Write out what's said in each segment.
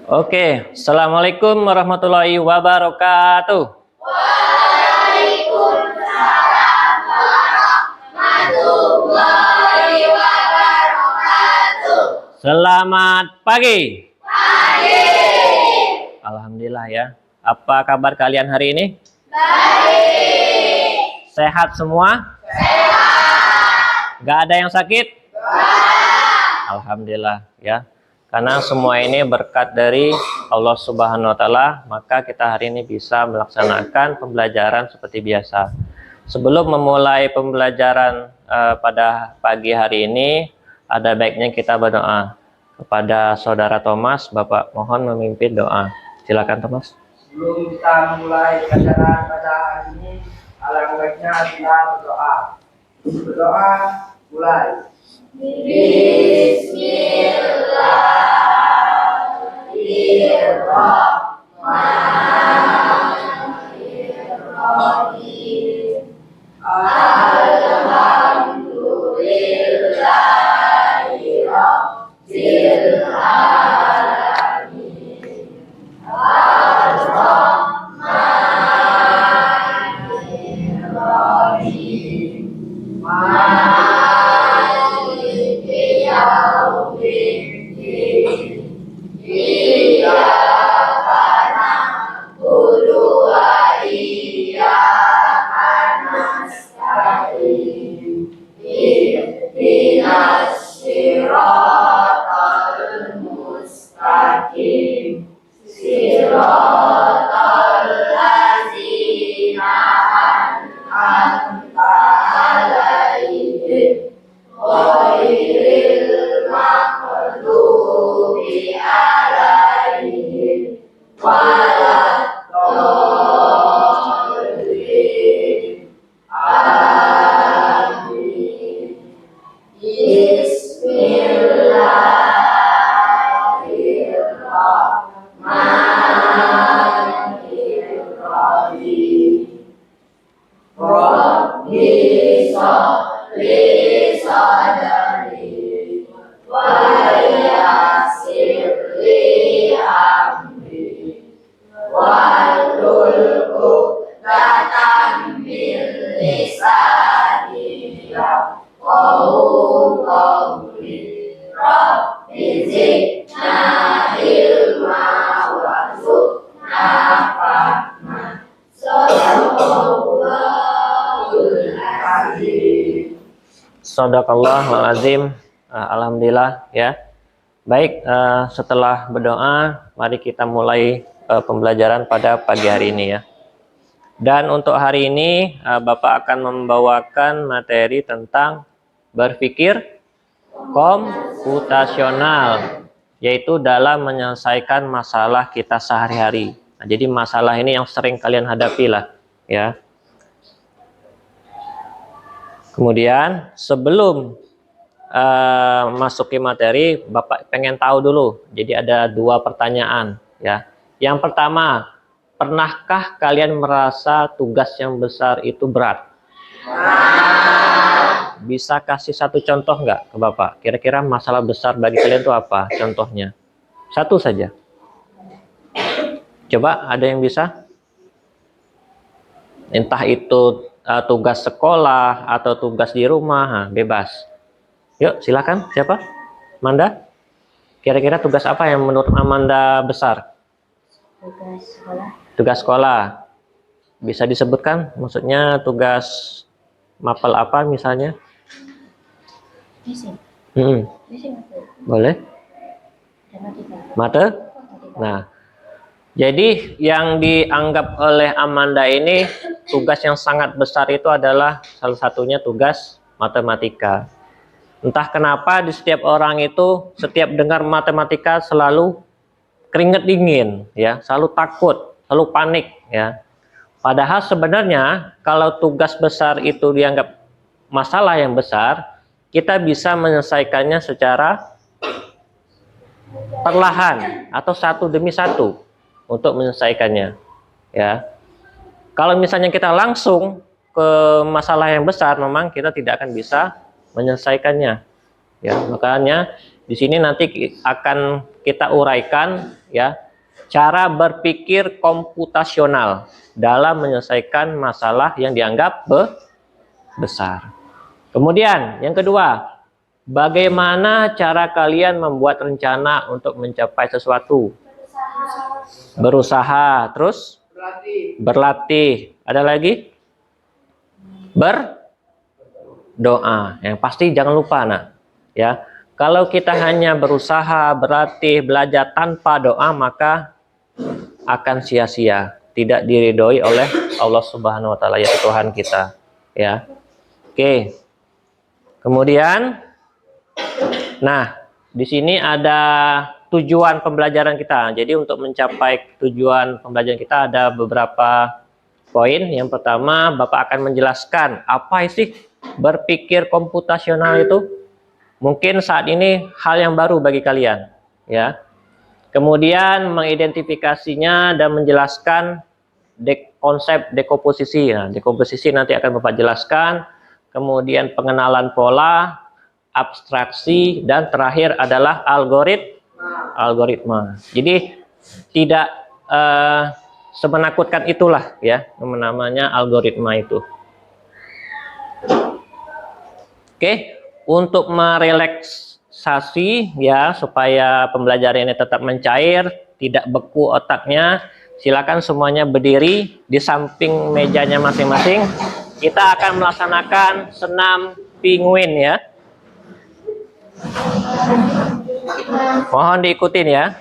Oke, Assalamualaikum warahmatullahi wabarakatuh. Waalaikumsalam warahmatullahi wabarakatuh. Selamat pagi. Pagi. Alhamdulillah ya. Apa kabar kalian hari ini? Baik. Sehat semua? Sehat. Gak ada yang sakit? Enggak. Alhamdulillah ya. Karena semua ini berkat dari Allah Subhanahu wa Ta'ala, maka kita hari ini bisa melaksanakan pembelajaran seperti biasa. Sebelum memulai pembelajaran pada pagi hari ini, ada baiknya kita berdoa kepada saudara Thomas. Bapak mohon memimpin doa. Silakan Thomas. Sebelum kita mulai pelajaran pada hari ini, alangkah baiknya kita berdoa. Berdoa, mulai. Bismillahirrahmanirrahim. Alhamdulillahi Rabbil alamin. Ar-Rahmanir-Rahim. Maliki yaumiddin. Iyyaka na'budu wa iyyaka nasta'in. Ihdinas siratal mustaqim. Siratal ladzina an'amta 'alaihim ghairil maghdubi 'alaihim waladdallin. Amin. Bismillahirrahmanirrahim. Rabbi sholli sadri wa yassir li amri wahlul 'uqdatam min lisani yafqahu qawli. Rabbi zidna ilma warzuqna fahma. Shadaqallahul azim. Shadaqallahul azim. Alhamdulillah ya. Baik, setelah berdoa, mari kita mulai pembelajaran pada pagi hari ini ya. Dan untuk hari ini, Bapak akan membawakan materi tentang berpikir komputasional, yaitu dalam menyelesaikan masalah kita sehari-hari. Nah, jadi masalah ini yang sering kalian hadapi lah ya. Kemudian sebelum masuki materi, Bapak pengen tahu dulu. Jadi ada dua pertanyaan ya. Yang pertama, pernahkah kalian merasa tugas yang besar itu berat? Bisa kasih satu contoh nggak ke Bapak? Kira-kira masalah besar bagi kalian itu apa contohnya? Satu saja. Coba, ada yang bisa? Entah itu tugas sekolah atau tugas di rumah, bebas. Yuk, silakan. Siapa? Amanda? Kira-kira tugas apa yang menurut Amanda besar? Tugas sekolah. Tugas sekolah. Bisa disebutkan? Maksudnya tugas mapel apa misalnya? Mesin. Mesin apa? Boleh? Matematika. Mate? Nah, jadi yang dianggap oleh Amanda ini tugas yang sangat besar itu adalah salah satunya tugas matematika. Entah kenapa di setiap orang itu setiap dengar matematika selalu keringat dingin ya, selalu takut, selalu panik ya. Padahal sebenarnya kalau tugas besar itu dianggap masalah yang besar, kita bisa menyelesaikannya secara perlahan atau satu demi satu untuk menyelesaikannya ya. Kalau misalnya kita langsung ke masalah yang besar, memang kita tidak akan bisa menyelesaikannya ya. Makanya Di sini nanti akan kita uraikan ya cara berpikir komputasional dalam menyelesaikan masalah yang dianggap besar. Kemudian yang kedua, bagaimana cara kalian membuat rencana untuk mencapai sesuatu? Berusaha, terus berlatih. Ada lagi? Berdoa. Yang pasti jangan lupa, nak. Ya, kalau kita hanya berusaha, berlatih, belajar tanpa doa, maka akan sia-sia, tidak diridhoi oleh Allah Subhanahu wa taala, yaitu Tuhan kita. Ya. Oke. Kemudian nah, di sini ada tujuan pembelajaran kita. Jadi untuk mencapai tujuan pembelajaran kita ada beberapa poin. Yang pertama, Bapak akan menjelaskan apa sih berpikir komputasional itu. Mungkin saat ini hal yang baru bagi kalian, ya. Kemudian mengidentifikasinya dan menjelaskan konsep dekomposisi. Nah, dekomposisi nanti akan Bapak jelaskan. Kemudian pengenalan pola, abstraksi, dan terakhir adalah algoritma. Jadi tidak semenakutkan itulah ya namanya algoritma itu. Oke, untuk merelaksasi ya supaya pembelajaran ini tetap mencair, tidak beku otaknya, silakan semuanya berdiri di samping mejanya masing-masing. Kita akan melaksanakan senam penguin ya. Mohon diikutin ya.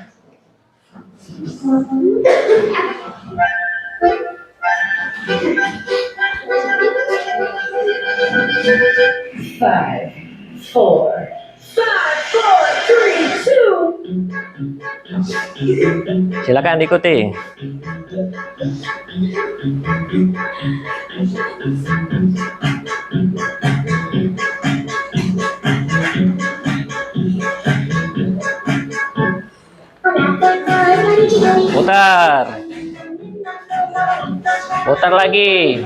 Five, four, three, two. Silakan diikuti. Putar. Putar lagi.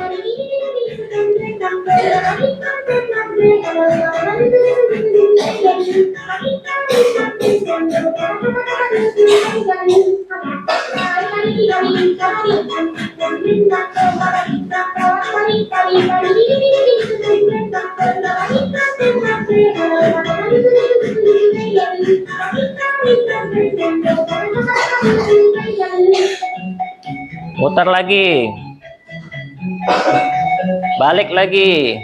Putar lagi. Balik lagi.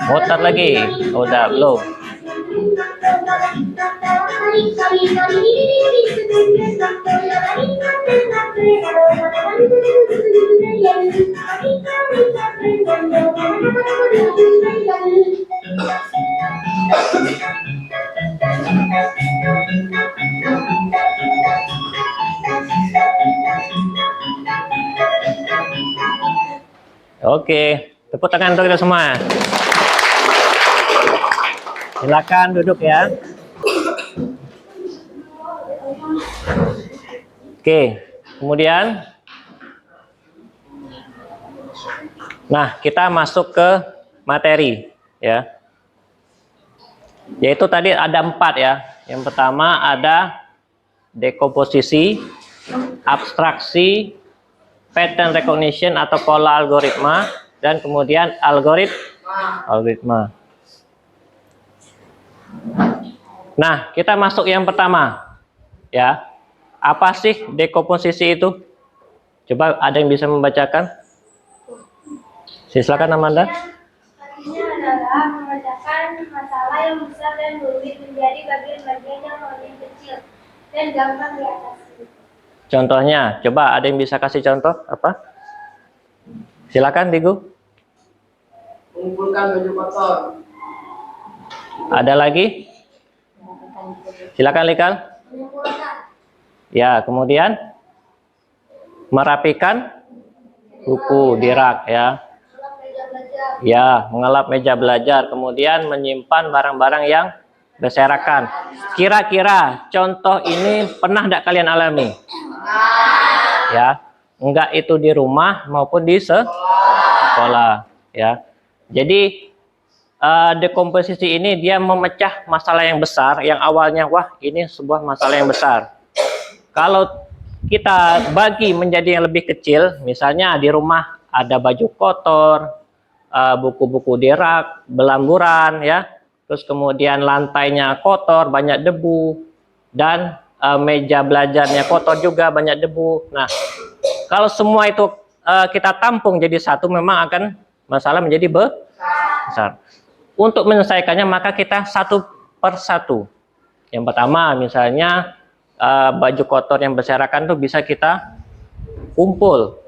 Putar lagi. Udah belum? Oke, tepuk tangan untuk kita semua. Silakan duduk ya. Oke, kemudian nah, kita masuk ke materi ya. Yaitu tadi ada 4 ya. Yang pertama ada dekomposisi, abstraksi, pattern recognition atau pola algoritma, dan kemudian algoritma. Nah, kita masuk yang pertama, Ya. Apa sih dekomposisi itu? Coba ada yang bisa membacakan? Silakan Amanda. Artinya adalah memecahkan masalah yang besar dan rumit menjadi bagian-bagian yang lebih kecil dan gampang diatasi. Contohnya, coba ada yang bisa kasih contoh apa? Silakan Digu. Mengumpulkan baju kotor. Ada lagi? Silakan Likal. Ya, kemudian merapikan buku di rak ya. Ya, mengelap meja belajar, kemudian menyimpan barang-barang yang berserakan. Kira-kira contoh ini pernah tidak kalian alami? Ya, enggak itu di rumah maupun di sekolah ya. Jadi dekomposisi ini dia memecah masalah yang besar yang awalnya wah ini sebuah masalah yang besar. Kalau kita bagi menjadi yang lebih kecil, misalnya di rumah ada baju kotor, buku-buku di rak, belamburan ya, terus kemudian lantainya kotor, banyak debu, dan meja belajarnya kotor juga, banyak debu. Nah, kalau semua itu kita tampung jadi satu, memang akan masalah menjadi besar. Untuk menyelesaikannya maka kita satu per satu. Yang pertama misalnya baju kotor yang berserakan tuh bisa kita kumpul.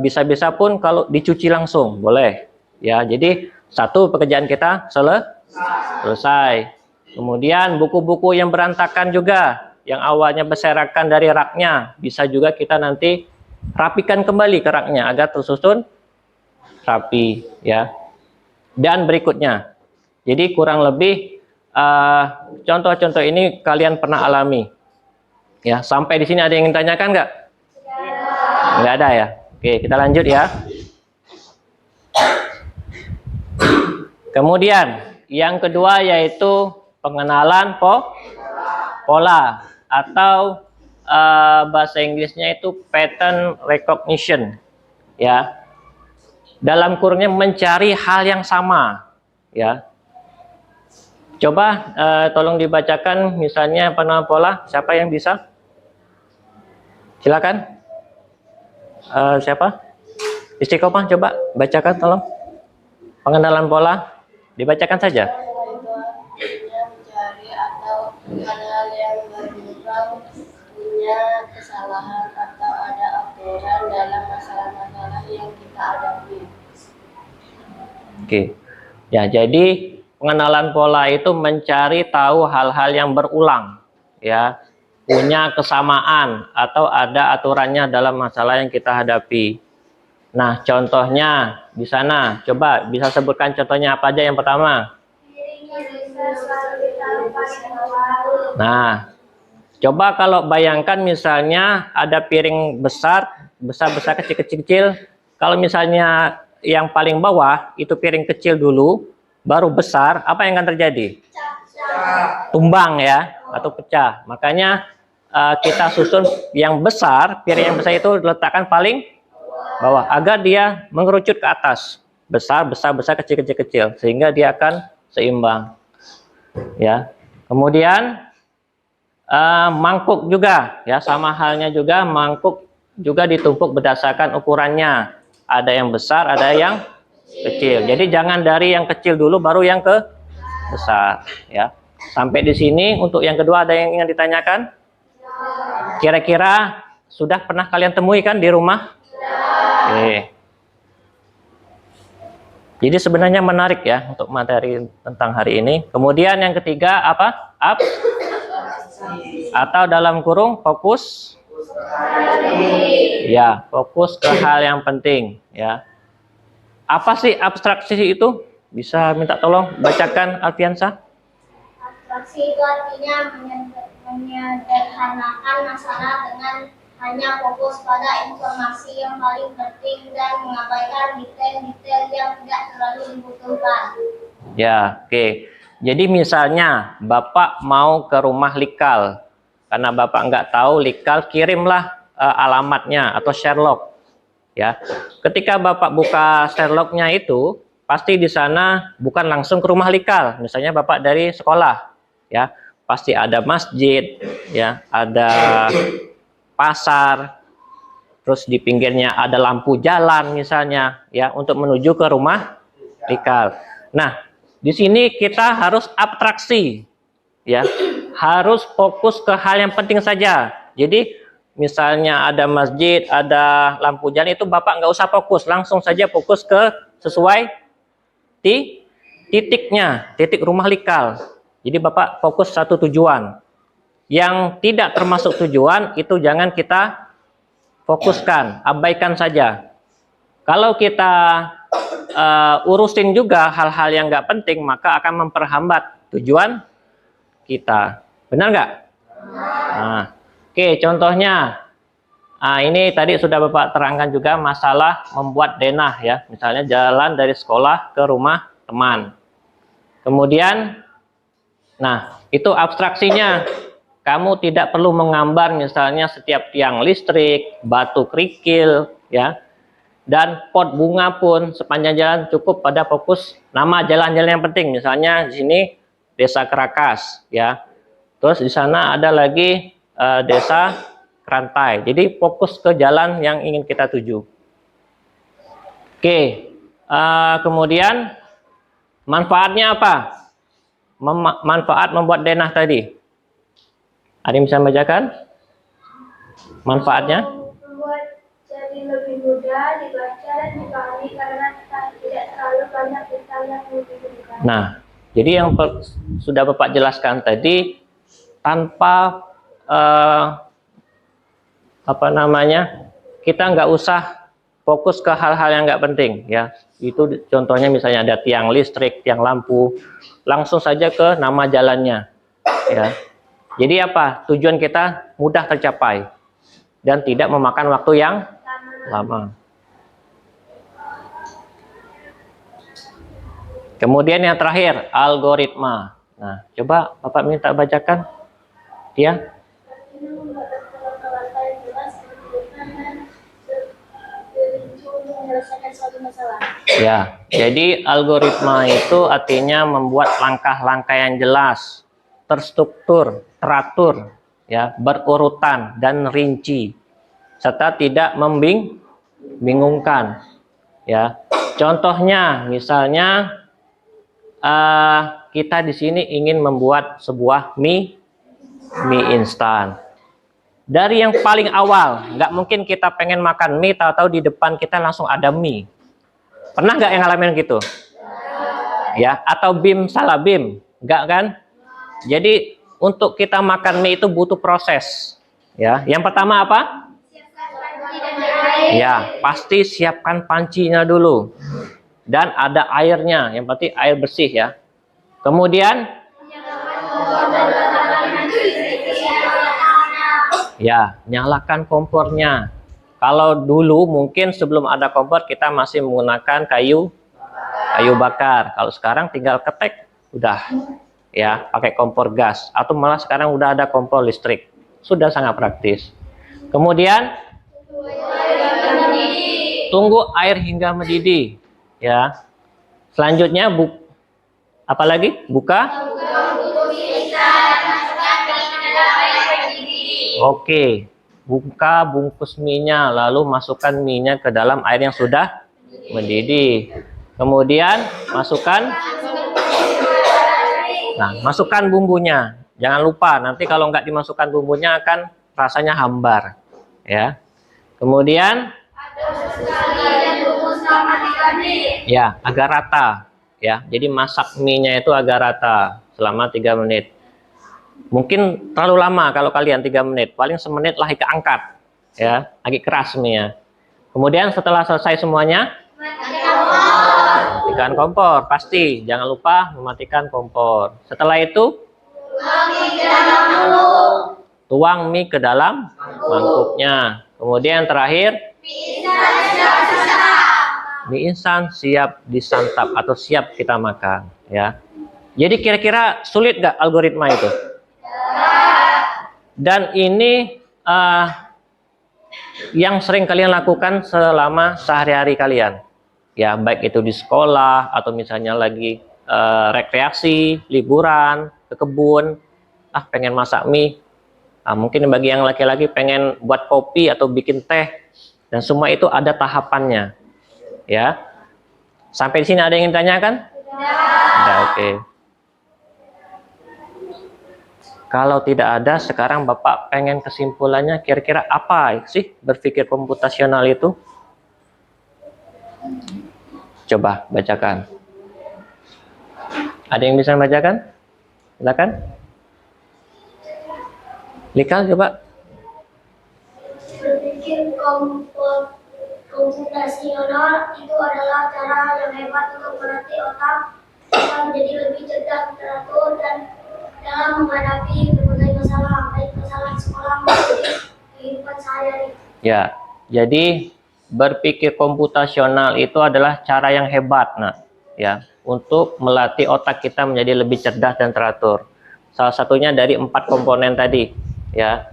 Bisa-bisa pun kalau dicuci langsung boleh. Ya, jadi satu pekerjaan kita selesai. Kemudian buku-buku yang berantakan juga, yang awalnya berserakan dari raknya, bisa juga kita nanti rapikan kembali ke raknya agar tersusun rapi ya. Dan berikutnya, jadi kurang lebih contoh-contoh ini kalian pernah alami ya. Sampai di sini ada yang ingin tanyakan nggak? Nggak ada ya. Oke, kita lanjut ya. Kemudian yang kedua yaitu pengenalan pola atau bahasa Inggrisnya itu pattern recognition ya. Dalam kurungnya mencari hal yang sama ya. Coba tolong dibacakan misalnya pengenalan pola, siapa yang bisa? Silakan. Siapa? Istiqomah, coba bacakan tolong. Pengenalan pola, dibacakan saja. Mencari atau hal yang berkembang, punya kesalahan atau ada aturan dalam masalah-masalah yang kita hadapi. Oke. Ya, jadi pengenalan pola itu mencari tahu hal-hal yang berulang ya, punya kesamaan atau ada aturannya dalam masalah yang kita hadapi. Nah, contohnya di sana, coba bisa sebutkan contohnya apa aja yang pertama? Nah, coba kalau bayangkan misalnya ada piring besar, kecil-kecil. Kalau misalnya yang paling bawah itu piring kecil dulu, baru besar, apa yang akan terjadi? Tumbang ya, atau pecah. Makanya kita susun yang besar, piring yang besar itu letakkan paling bawah agar dia mengerucut ke atas. Besar, kecil, sehingga dia akan seimbang. Ya. Kemudian mangkuk juga ya, sama halnya juga mangkuk juga ditumpuk berdasarkan ukurannya. Ada yang besar, ada yang kecil. Jadi jangan dari yang kecil dulu baru yang ke besar ya. Sampai di sini untuk yang kedua ada yang ingin ditanyakan? Kira-kira sudah pernah kalian temui kan di rumah? Oke. Jadi sebenarnya menarik ya untuk materi tentang hari ini. Kemudian yang ketiga apa? Atau dalam kurung fokus. Ya, fokus ke hal yang penting ya. Apa sih abstraksi itu? Bisa minta tolong bacakan Alfiansa. Abstraksi itu artinya menyederhanakan masalah dengan hanya fokus pada informasi yang paling penting dan mengabaikan detail-detail yang tidak terlalu dibutuhkan. Ya, oke. Jadi misalnya Bapak mau ke rumah Likal, karena Bapak nggak tahu Likal, kirimlah alamatnya atau Sherlock. Ya, ketika Bapak buka Sherlocknya itu, pasti di sana bukan langsung ke rumah Likal. Misalnya Bapak dari sekolah, ya, pasti ada masjid, ya, ada pasar, terus di pinggirnya ada lampu jalan misalnya, ya, untuk menuju ke rumah Likal. Nah, di sini kita harus abstraksi, ya, harus fokus ke hal yang penting saja. Jadi misalnya ada masjid, ada lampu jalan, itu Bapak nggak usah fokus, langsung saja fokus ke sesuai titiknya, titik rumah Likal. Jadi Bapak fokus satu tujuan. Yang tidak termasuk tujuan itu jangan kita fokuskan, abaikan saja. Kalau kita urusin juga hal-hal yang nggak penting, maka akan memperhambat tujuan kita. Benar nggak? Nah, oke, contohnya, ini tadi sudah Bapak terangkan juga masalah membuat denah, ya. Misalnya jalan dari sekolah ke rumah teman. Kemudian, nah, itu abstraksinya. Kamu tidak perlu menggambar misalnya setiap tiang listrik, batu kerikil, ya. Dan pot bunga pun sepanjang jalan cukup pada fokus nama jalan-jalan yang penting. Misalnya di sini Desa Kerakas, ya. Terus di sana ada lagi Desa Kerantai. Jadi fokus ke jalan yang ingin kita tuju. Oke, kemudian manfaatnya apa? Manfaat membuat denah tadi. Ada yang bisa membacakan manfaatnya? Membuat jadi lebih mudah dibaca dan dipahami karena tidak terlalu banyak detail yang diberikan. Nah, jadi yang sudah Bapak jelaskan tadi, tanpa kita nggak usah fokus ke hal-hal yang nggak penting, ya. Itu contohnya misalnya ada tiang listrik, tiang lampu, langsung saja ke nama jalannya, ya. Jadi apa? Tujuan kita mudah tercapai dan tidak memakan waktu yang lama. Kemudian yang terakhir, algoritma. Nah, coba Bapak minta bacakan. Dia. Ya, jadi algoritma itu artinya membuat langkah-langkah yang jelas, terstruktur, teratur, ya, berurutan dan rinci, serta tidak membingungkan, ya. Contohnya, misalnya kita di sini ingin membuat sebuah mie instan. Dari yang paling awal, nggak mungkin kita pengen makan mie, tahu-tahu di depan kita langsung ada mie. Pernah nggak yang ngalamin gitu? Ya, atau bim salah bim, nggak kan? Jadi untuk kita makan mie itu butuh proses, ya. Yang pertama apa? Ya, pasti siapkan pancinya dulu. Dan ada airnya, yang penting air bersih, ya. Kemudian ya, nyalakan kompornya. Kalau dulu mungkin sebelum ada kompor kita masih menggunakan kayu bakar. Kalau sekarang tinggal ketek, udah, ya, pakai kompor gas, atau malah sekarang udah ada kompor listrik. Sudah sangat praktis. Kemudian tunggu air hingga mendidih, ya. Selanjutnya apa lagi? Buka. Oke, buka bungkus mie-nya, lalu masukkan mie-nya ke dalam air yang sudah mendidih. Kemudian masukkan bumbunya. Jangan lupa, nanti kalau nggak dimasukkan bumbunya akan rasanya hambar, ya. Kemudian ya, agar rata, ya. Jadi masak mie-nya itu agar rata selama 3 menit. Mungkin terlalu lama kalau kalian 3 menit, paling semenit lah keangkat, ya, agak keras mie-nya. Kemudian setelah selesai semuanya, matikan kompor, pasti jangan lupa mematikan kompor. Setelah itu tuang mie ke dalam mangkuknya. Kemudian terakhir, mie instan siap disantap atau siap kita makan, ya. Jadi kira-kira sulit nggak algoritma itu? Dan ini yang sering kalian lakukan selama sehari-hari kalian, ya, baik itu di sekolah atau misalnya lagi rekreasi, liburan, ke kebun, pengen masak mie. Mungkin bagi yang laki-laki pengen buat kopi atau bikin teh, dan semua itu ada tahapannya. Ya. Sampai di sini ada yang ingin ditanyakan? Tidak. Oke. Kalau tidak ada, sekarang Bapak pengen kesimpulannya kira-kira apa sih berpikir komputasional itu? Coba bacakan. Ada yang bisa membacakan? Silakan. Likal coba. Berpikir komputasional itu adalah cara yang hebat untuk melatih otak kita menjadi lebih cerdas, teratur, dan dalam menghadapi berbagai masalah, baik masalah sekolah maupun kehidupan sehari-hari. Ya, jadi berpikir komputasional itu adalah cara yang hebat, ya, untuk melatih otak kita menjadi lebih cerdas dan teratur. Salah satunya dari 4 komponen tadi, ya.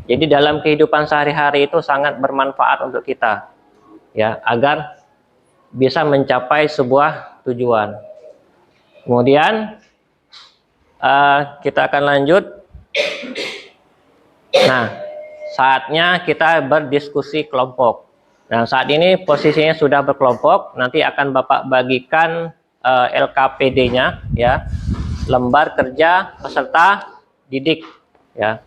Jadi dalam kehidupan sehari-hari itu sangat bermanfaat untuk kita, ya, agar bisa mencapai sebuah tujuan. Kemudian kita akan lanjut. Nah, saatnya kita berdiskusi kelompok. Dan saat ini posisinya sudah berkelompok. Nanti akan Bapak bagikan LKPD-nya, ya, lembar kerja peserta didik, ya.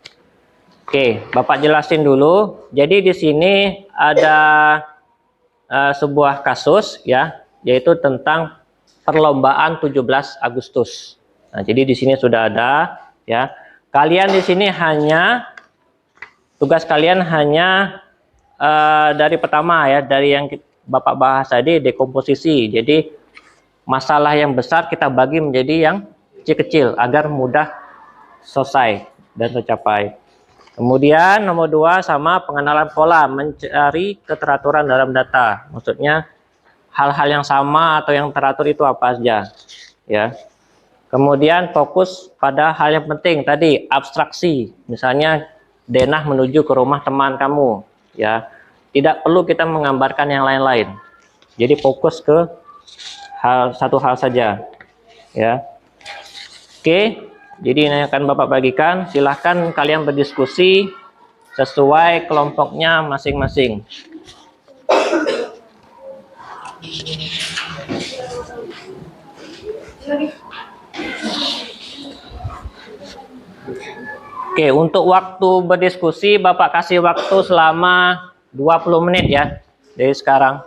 Oke, Bapak jelasin dulu. Jadi di sini ada sebuah kasus, ya, yaitu tentang perlombaan 17 Agustus. Nah, jadi di sini sudah ada, ya. Kalian di sini tugas kalian hanya dari pertama, ya, dari yang Bapak bahas tadi, dekomposisi. Jadi masalah yang besar kita bagi menjadi yang kecil-kecil agar mudah selesai dan tercapai. Kemudian nomor 2 sama pengenalan pola, mencari keteraturan dalam data. Maksudnya hal-hal yang sama atau yang teratur itu apa saja, ya. Kemudian fokus pada hal yang penting tadi, abstraksi. Misalnya Denah menuju ke rumah teman kamu, ya. Tidak perlu kita menggambarkan yang lain-lain. Jadi fokus ke satu hal saja, ya. Oke. Jadi ini akan Bapak bagikan. Silahkan kalian berdiskusi sesuai kelompoknya masing-masing. Oke, untuk waktu berdiskusi Bapak kasih waktu selama 20 menit, ya, dari sekarang.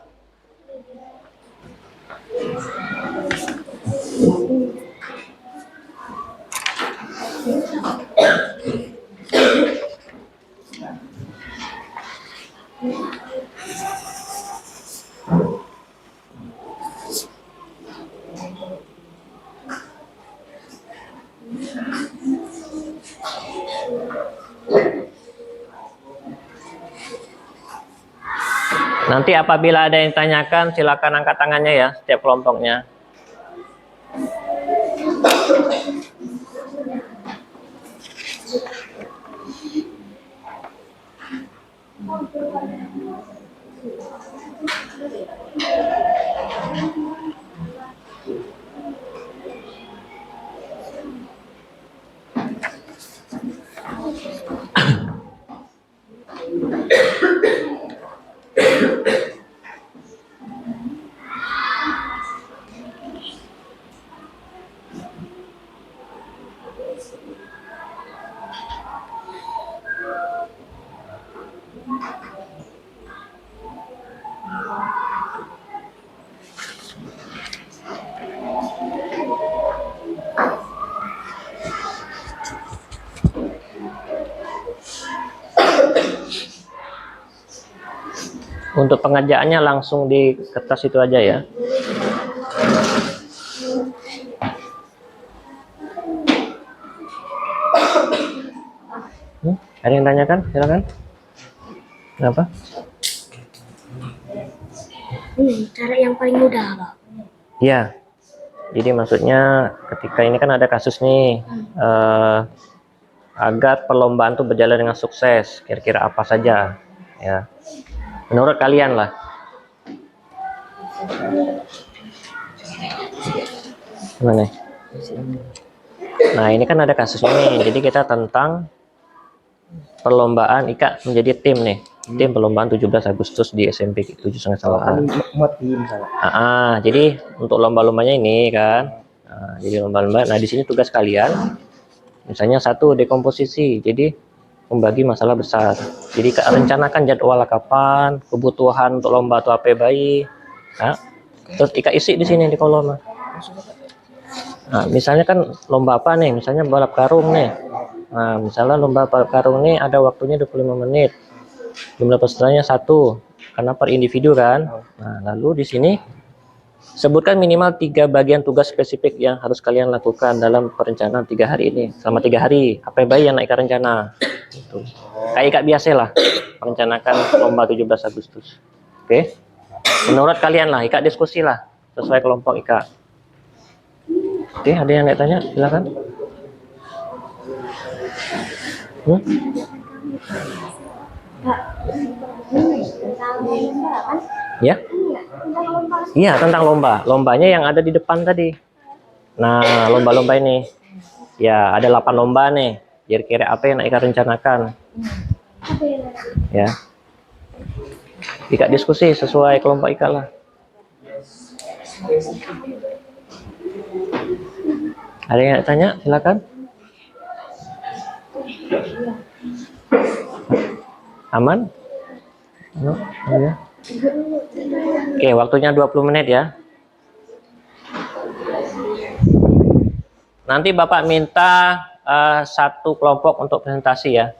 Nanti apabila ada yang tanyakan, silakan angkat tangannya, ya, setiap kelompoknya. Untuk pengerjaannya langsung di kertas itu aja, ya. Ada yang tanyakan? Silakan. Kenapa? Cara yang paling mudah, Pak. Ya. Jadi maksudnya ketika ini kan ada kasus nih, agar perlombaan itu berjalan dengan sukses, kira-kira apa saja, ya, menurut kalian lah. Gimana? Nah, ini kan ada kasusnya nih. Jadi kita tentang perlombaan Ika menjadi tim nih. Tim perlombaan 17 Agustus di SMP 7,5 salah. Muat tim salah. Jadi untuk lomba-lombanya ini kan. Nah, jadi lomba-lomba. Nah, di sini tugas kalian misalnya satu dekomposisi. Jadi membagi masalah besar. Jadi rencanakan jadwal kapan, kebutuhan untuk lomba atau apa bayi. Nah, terus Ika isi di sini di kolom. Nah, misalnya kan lomba apa nih? Misalnya balap karung nih. Nah, misalnya lomba balap karung nih ada waktunya 25 menit. Jumlah pesertanya 1 karena per individu kan. Nah, lalu di sini sebutkan minimal 3 bagian tugas spesifik yang harus kalian lakukan dalam perencanaan 3 hari ini. Selama 3 hari, apa bayi yang naik ke rencana? Gitu. Kayak Kak biasa lah, merencanakan lomba 17 Agustus. Oke? Menurut kalian lah, Ika diskusi lah sesuai kelompok Ika. Oke, ada yang tanya? Silakan. Ya? Iya, tentang lomba. Lombanya yang ada di depan tadi. Nah, lomba-lomba ini. Ya, ada 8 lomba nih. Kira-kira apa yang Ika rencanakan? Ya. Ika diskusi sesuai kelompok Ika lah. Ada yang tanya? Silakan. Aman? No? Oh, ya. Oke, waktunya 20 menit ya. Nanti Bapak minta satu kelompok untuk presentasi ya.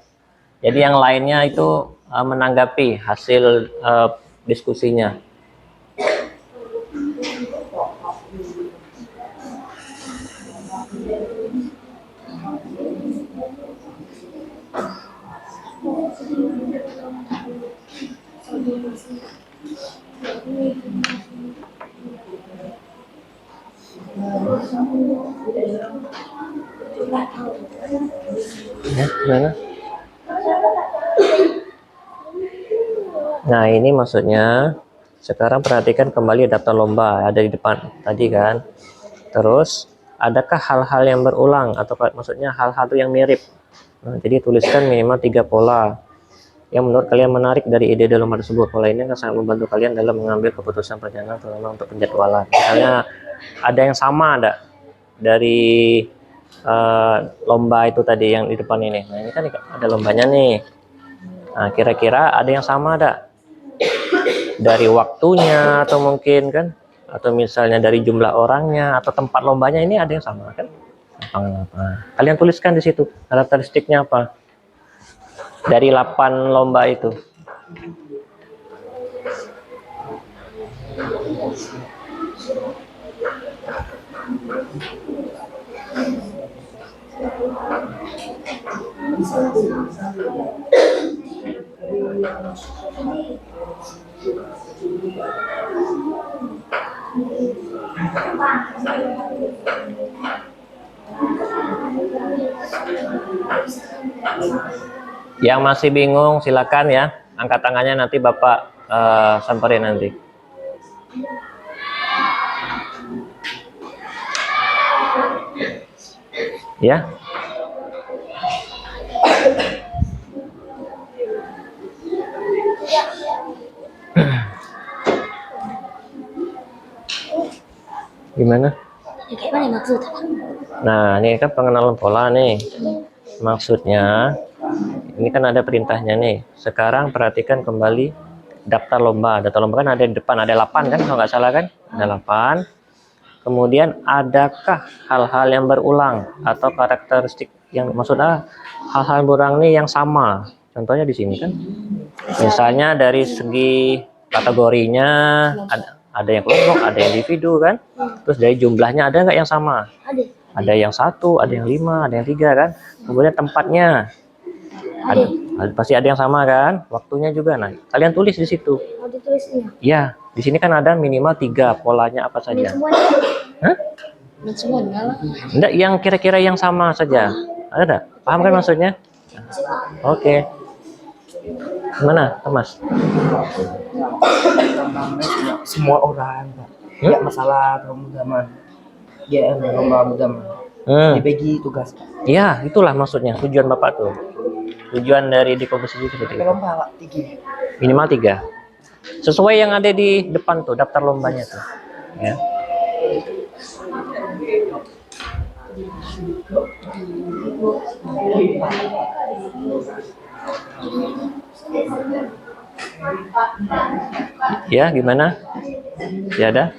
Jadi yang lainnya itu menanggapi hasil diskusinya. Ya, gimana? Nah, ini maksudnya sekarang perhatikan kembali daftar lomba ada di depan tadi kan. Terus adakah hal-hal yang berulang atau maksudnya hal-hal yang mirip? Nah, jadi tuliskan minimal 3 pola yang menurut kalian menarik dari ide dalam lomba tersebut. Pola ini akan sangat membantu kalian dalam mengambil keputusan perjalanan terutama untuk penjadwalan. Misalnya ada yang sama ada dari lomba itu tadi yang di depan ini. Nah, ini kan ada lombanya nih. Nah, kira-kira ada yang sama ada dari waktunya atau mungkin kan, atau misalnya dari jumlah orangnya atau tempat lombanya ini ada yang sama kan? Nah, kalian tuliskan di situ karakteristiknya apa dari 8 lomba itu. Yang masih bingung silakan ya, angkat tangannya nanti Bapak samperin nanti. Ya. Gimana? Kayak mana maksudnya? Nah, ini kan pengenalan pola nih. Maksudnya, ini kan ada perintahnya nih. Sekarang perhatikan kembali daftar lomba. Daftar lomba kan ada di depan, ada 8 kan kalau nggak salah kan? Ada 8. Kemudian adakah hal-hal yang berulang atau karakteristik yang maksudnya hal-hal berulang nih yang sama? Contohnya di sini kan. Misalnya dari segi kategorinya ada yang kelompok, ada yang individu kan. Terus dari jumlahnya ada nggak yang sama? Ada yang 1, ada yang 5, ada yang 3 kan. Kemudian tempatnya ada, pasti ada yang sama kan. Waktunya juga. Nah, kalian tulis di situ. Ya, di sini kan ada minimal 3 polanya apa saja. Hah? Enggak, yang kira-kira yang sama saja. Ada enggak? Paham kan maksudnya? Oke. Gimana, Thomas? Semua orang, Pak. Ya masalah kemudahan. Ya lomba mudahan. dibagi tugas. Iya, itulah maksudnya tujuan Bapak tuh. Tujuan dari di kompetisi seperti itu. Lomba Pak, tinggi. Minimal 3. Sesuai yang ada di depan tuh, daftar lombanya tuh. Ya. Ya, gimana? Ya ada?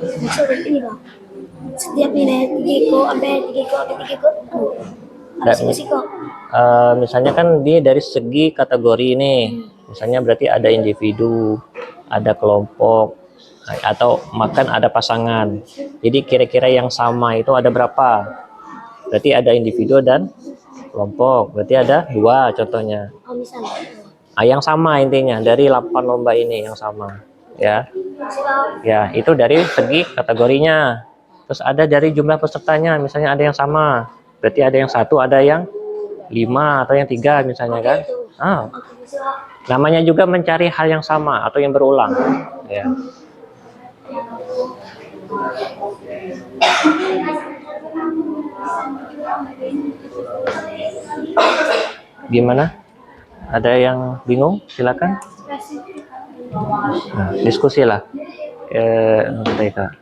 Maksudnya ini bang, setiap nilai 3 sampai 3 ada risiko. Misalnya kan dia dari segi kategori ini, misalnya berarti ada individu, ada kelompok, atau makan ada pasangan. Jadi kira-kira yang sama itu ada berapa? Berarti ada individu dan kelompok. Berarti ada 2 contohnya. Oh misalnya. Yang sama intinya dari 8 lomba ini yang sama, ya. Ya, itu dari segi kategorinya. Terus ada dari jumlah pesertanya, misalnya ada yang sama. Berarti ada yang 1, ada yang 5 atau yang 3 misalnya kan. Namanya juga mencari hal yang sama atau yang berulang, ya. Gimana? Ada yang bingung? Silakan. Nah, diskusi lah. Mereka.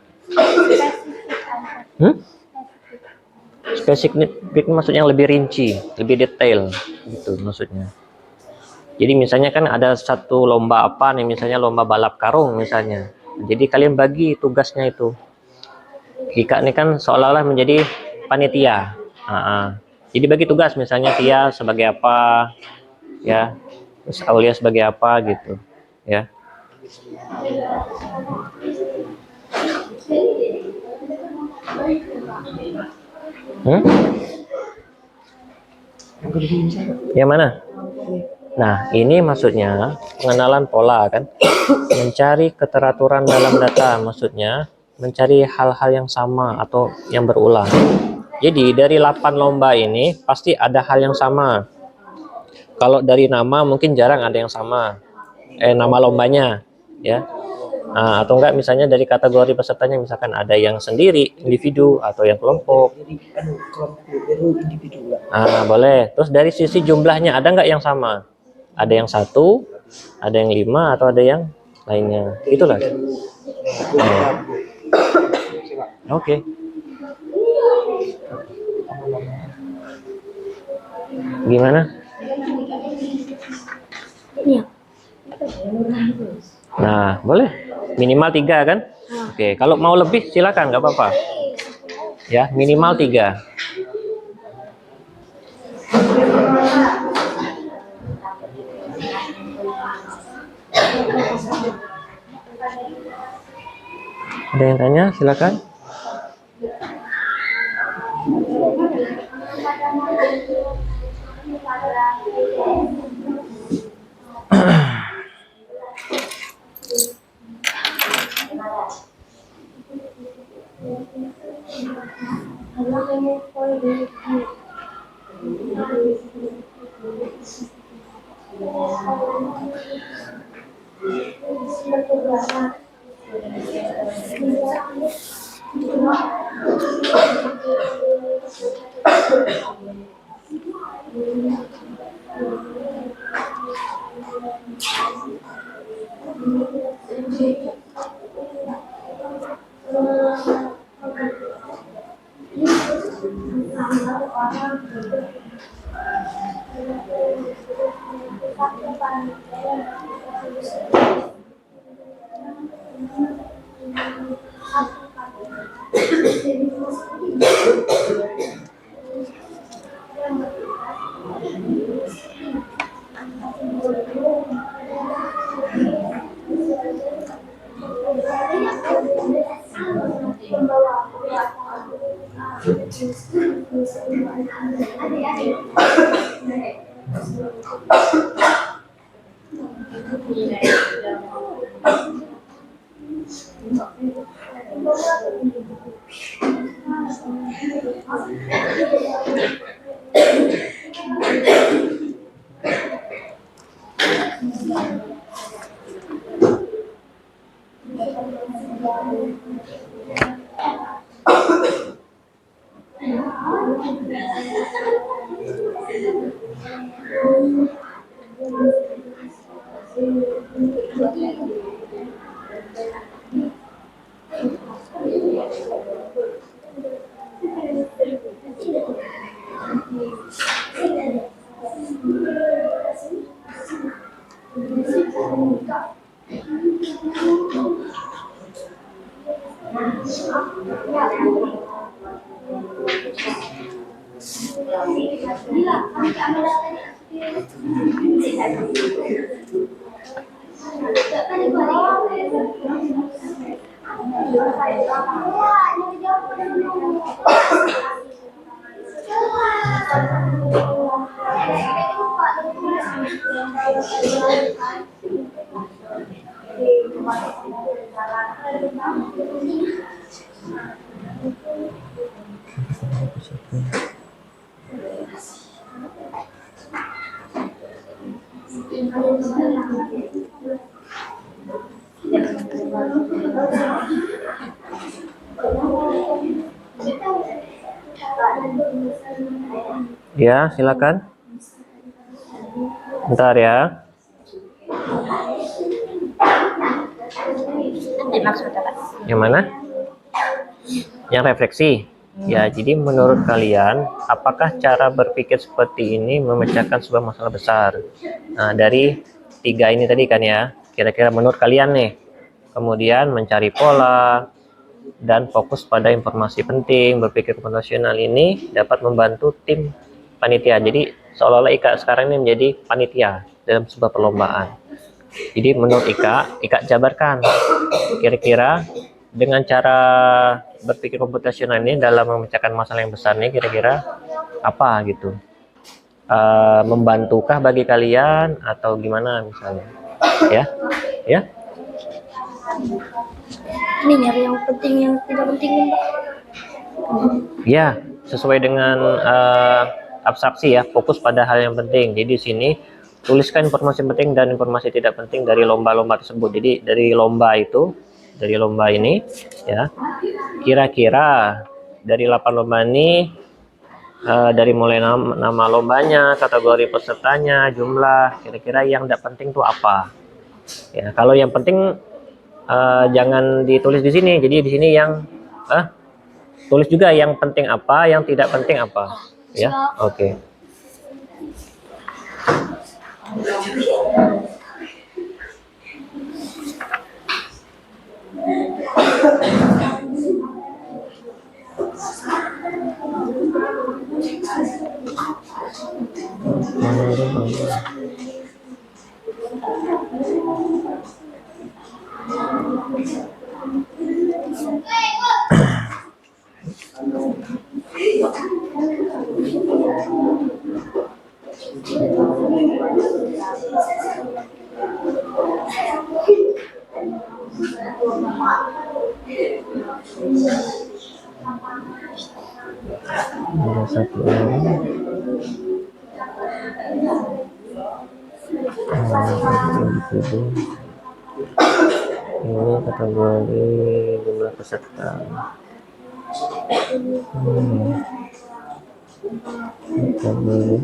Spesifik maksudnya lebih rinci, lebih detail, gitu maksudnya. Jadi misalnya kan ada satu lomba apa nih, misalnya lomba balap karung misalnya. Jadi kalian bagi tugasnya itu. Ika ini kan seolah-olah menjadi panitia. Jadi bagi tugas, misalnya Tia sebagai apa, ya, terus Aulia sebagai apa gitu, ya. Yang mana? Nah, ini maksudnya pengenalan pola kan, mencari keteraturan dalam data, maksudnya mencari hal-hal yang sama atau yang berulang. Jadi dari 8 lomba ini pasti ada hal yang sama. Kalau dari nama mungkin jarang ada yang sama, nama lombanya, ya. Atau enggak misalnya dari kategori pesertanya, misalkan ada yang sendiri, individu, atau yang kelompok. Boleh. Terus dari sisi jumlahnya ada enggak yang sama? Ada yang 1, ada yang 5, atau ada yang lainnya. Itulah. Oke. Gimana? Iya. Nah, boleh. Minimal 3 kan? Oke, kalau mau lebih silakan, nggak apa-apa. Ya, minimal 3. Ada yang tanya? Silakan. Ya, silakan. Bentar ya. Maksudnya Pak? Yang mana? Yang refleksi. Ya, jadi menurut kalian, apakah cara berpikir seperti ini memecahkan sebuah masalah besar? Nah, dari 3 ini tadi kan ya, kira-kira menurut kalian nih, kemudian mencari pola dan fokus pada informasi penting, berpikir komputasional ini dapat membantu tim panitia. Jadi seolah-olah Ika sekarang ini menjadi panitia dalam sebuah perlombaan. Jadi menurut Ika jabarkan kira-kira dengan cara berpikir komputasional ini dalam memecahkan masalah yang besar ini kira-kira apa gitu, membantukah bagi kalian atau gimana misalnya ya Ini nyari yang penting, yang tidak penting, Pak. ya, sesuai dengan abstraksi ya, fokus pada hal yang penting. Jadi di sini tuliskan informasi penting dan informasi tidak penting dari lomba-lomba tersebut. Jadi dari lomba ini ya, kira-kira dari 8 lomba ini, dari mulai nama lombanya, kategori pesertanya, jumlah, kira-kira yang tidak penting itu apa ya. Kalau yang penting jangan ditulis di sini. Jadi di sini yang tulis juga yang penting apa, yang tidak penting apa ya. Oke. Ada satu orang. Ini kategori jumlah peserta. Kategori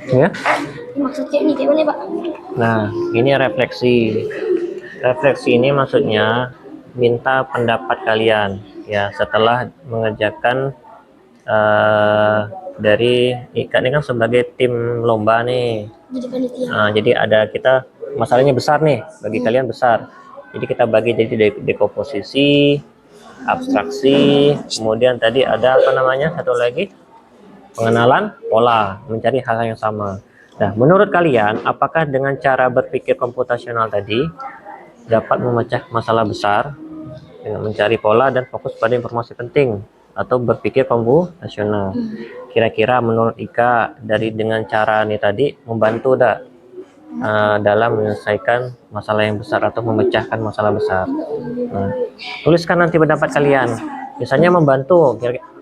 ya. Maksudnya ini kayak mana, Pak? Nah, ini refleksi. Refleksi ini maksudnya minta pendapat kalian ya setelah mengerjakan dari Ika ini kan sebagai tim lomba nih. Jadi panitia. Nah, jadi ada kita masalahnya besar nih bagi kalian besar. Jadi kita bagi jadi dekomposisi abstraksi, kemudian tadi ada apa namanya, satu lagi pengenalan pola, mencari hal yang sama. Nah, menurut kalian, apakah dengan cara berpikir komputasional tadi dapat memecah masalah besar dengan mencari pola dan fokus pada informasi penting, atau berpikir komputasional? Kira-kira menurut Ika dari dengan cara ini tadi membantu tak dalam menyelesaikan masalah yang besar atau memecahkan masalah besar? Nah, tuliskan nanti pendapat kalian. Misalnya membantu,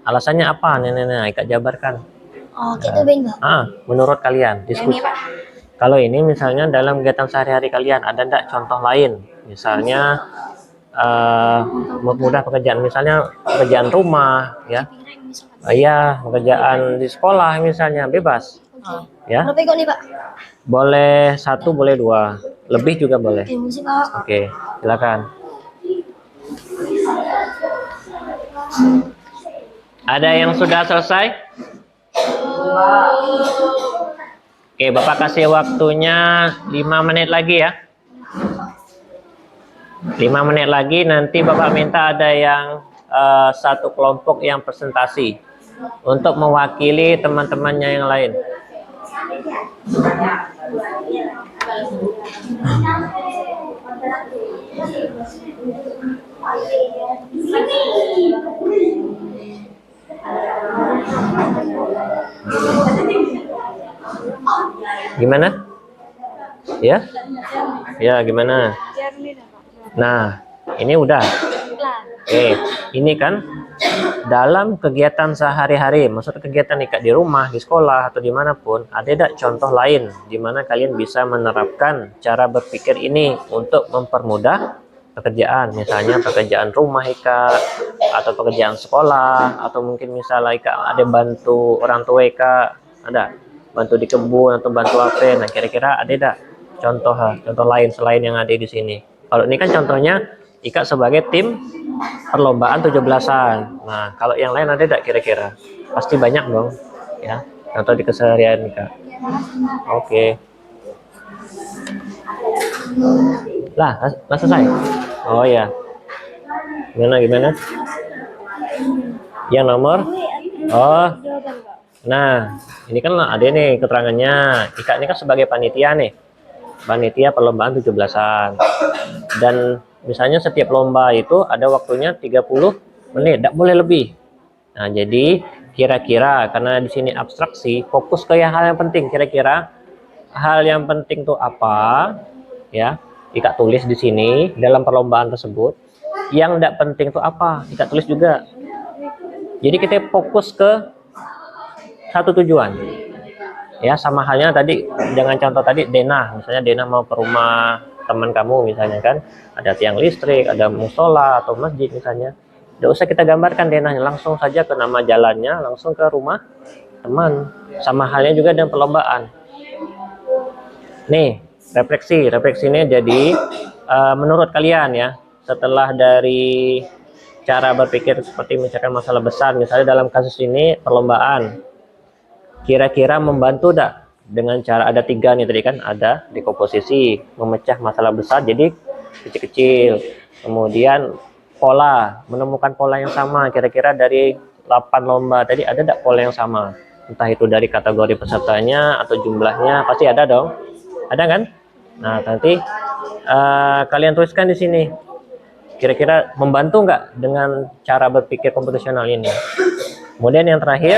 alasannya apa? Ika jabarkan. Oh, gitu bang. Menurut kalian, diskusi. Kalau ini misalnya dalam kegiatan sehari-hari kalian, ada enggak contoh lain? Misalnya mempermudah pekerjaan, misalnya pekerjaan rumah, ya. Iya, pekerjaan di sekolah misalnya, bebas. Ya. Berapa ikut nih Pak? Boleh 1, boleh 2, lebih juga boleh. Musik Pak. Oke, silakan. Ada yang sudah selesai? Oke, Bapak kasih waktunya 5 menit lagi ya. 5 menit lagi, nanti Bapak minta ada yang satu kelompok yang presentasi untuk mewakili teman-temannya yang lain. Gimana? Ya? Ya, gimana? Nah, ini udah. Oke, ini kan dalam kegiatan sehari-hari, maksud kegiatan Ika di rumah, di sekolah, atau dimanapun, ada tidak contoh lain di mana kalian bisa menerapkan cara berpikir ini untuk mempermudah pekerjaan, misalnya pekerjaan rumah Ika, atau pekerjaan sekolah, atau mungkin misalnya Ika ada bantu orang tua Ika, ada bantu di kebun atau bantu apa? Nah, kira-kira ada tidak contoh lain selain yang ada di sini? Kalau ini kan contohnya Ika sebagai tim perlombaan 17-an. Nah, kalau yang lain ada tidak kira-kira? Pasti banyak dong, ya. Contoh di keseharian Ika. Oke. Lah selesai. Oh ya. Gimana? Yang nomor? Oh. Nah, ini kan ada nih keterangannya. Ika ini kan sebagai panitia nih. Panitia perlombaan 17-an. Dan misalnya setiap lomba itu ada waktunya 30 menit, tidak boleh lebih. Nah, jadi kira-kira karena di sini abstraksi, fokus ke hal yang penting. Kira-kira hal yang penting itu apa? Ya, Ika tulis di sini dalam perlombaan tersebut. Yang tidak penting itu apa? Ika tulis juga. Jadi kita fokus ke satu tujuan. Ya, sama halnya tadi dengan contoh tadi Dena, misalnya Dena mau ke rumah teman kamu misalnya kan, ada tiang listrik, ada musola atau masjid misalnya. Tidak usah kita gambarkan Denanya, langsung saja ke nama jalannya, langsung ke rumah teman. Sama halnya juga dengan perlombaan. Nih, refleksi ini jadi menurut kalian ya, setelah dari cara berpikir seperti mencari masalah besar, misalnya dalam kasus ini perlombaan, kira-kira membantu tidak dengan cara ada 3 nih tadi kan, ada dekomposisi, memecah masalah besar jadi kecil-kecil, kemudian pola, menemukan pola yang sama. Kira-kira dari 8 lomba tadi ada tidak pola yang sama, entah itu dari kategori pesertanya atau jumlahnya, pasti ada dong, ada kan? Nah, nanti kalian tuliskan di sini, kira-kira membantu nggak dengan cara berpikir komputasional ini. Kemudian yang terakhir,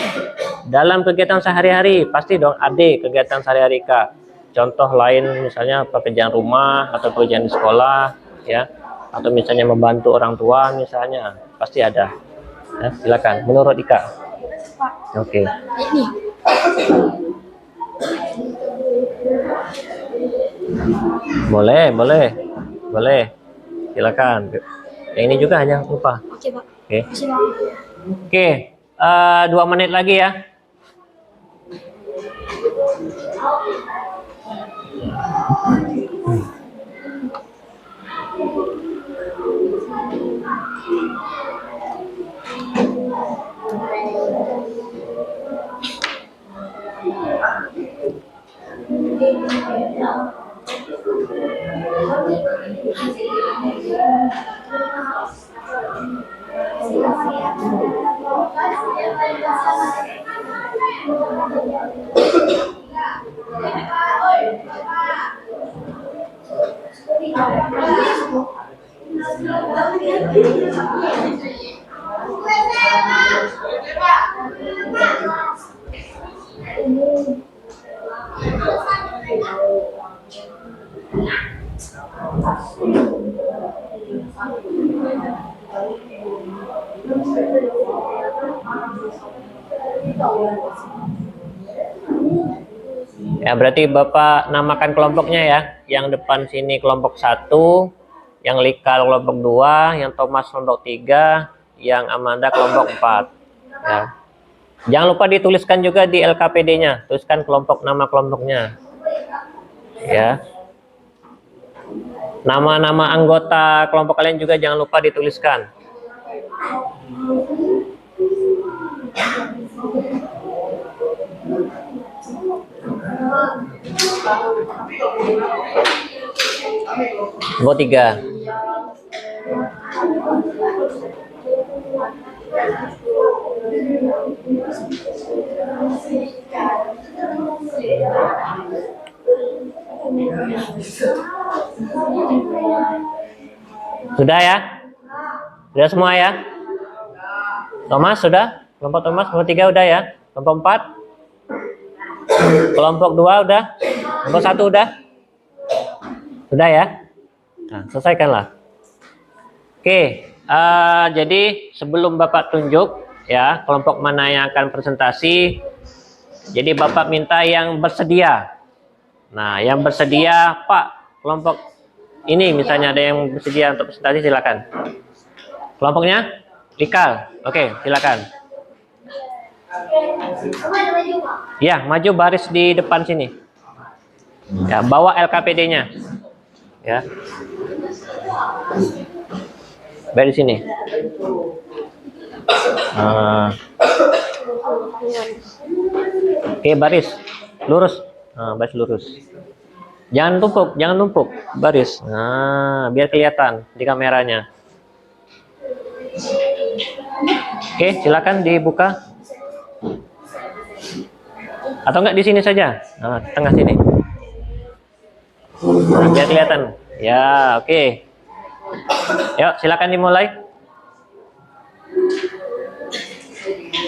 dalam kegiatan sehari-hari, pasti dong ada kegiatan sehari-hari Kak. Contoh lain misalnya pekerjaan rumah atau pekerjaan di sekolah, ya, atau misalnya membantu orang tua misalnya, pasti ada. Ya, silakan. Menurut Ika. Oke. Boleh. Silakan. Yang ini juga hanya lupa. Oke Pak. Oke. Makasih, Pak. Oke. 2 menit lagi ya. Ya, berarti Bapak namakan kelompoknya ya. Yang depan sini kelompok 1, yang Lika kelompok 2, yang Thomas kelompok 3, yang Amanda kelompok 4. Ya. Jangan lupa dituliskan juga di LKPD-nya. Tuliskan nama kelompoknya. Ya. Nama-nama anggota kelompok kalian juga jangan lupa dituliskan. Kelompok 3. Sudah ya? Sudah semua ya? Thomas sudah? Kelompok Thomas, kelompok 3 udah ya? Kelompok 4? Kelompok 2 udah? Kelompok 1 udah? Sudah ya? Nah, selesaikanlah. Oke, jadi sebelum Bapak tunjuk ya kelompok mana yang akan presentasi, jadi Bapak minta yang bersedia. Nah, yang bersedia, Pak, kelompok ini misalnya ada yang bersedia untuk presentasi, silakan. Kelompoknya Likal, oke, silakan. Ya, maju baris di depan sini. Ya, bawa LKPD-nya. Ya. Baris sini. Oke, baris lurus. Baris lurus. Jangan tumpuk, baris. Nah, biar kelihatan di kameranya. Oke, silakan dibuka. Atau enggak di sini saja. Nah, tengah sini. Nah, biar kelihatan. Ya, oke. Yuk, silakan dimulai.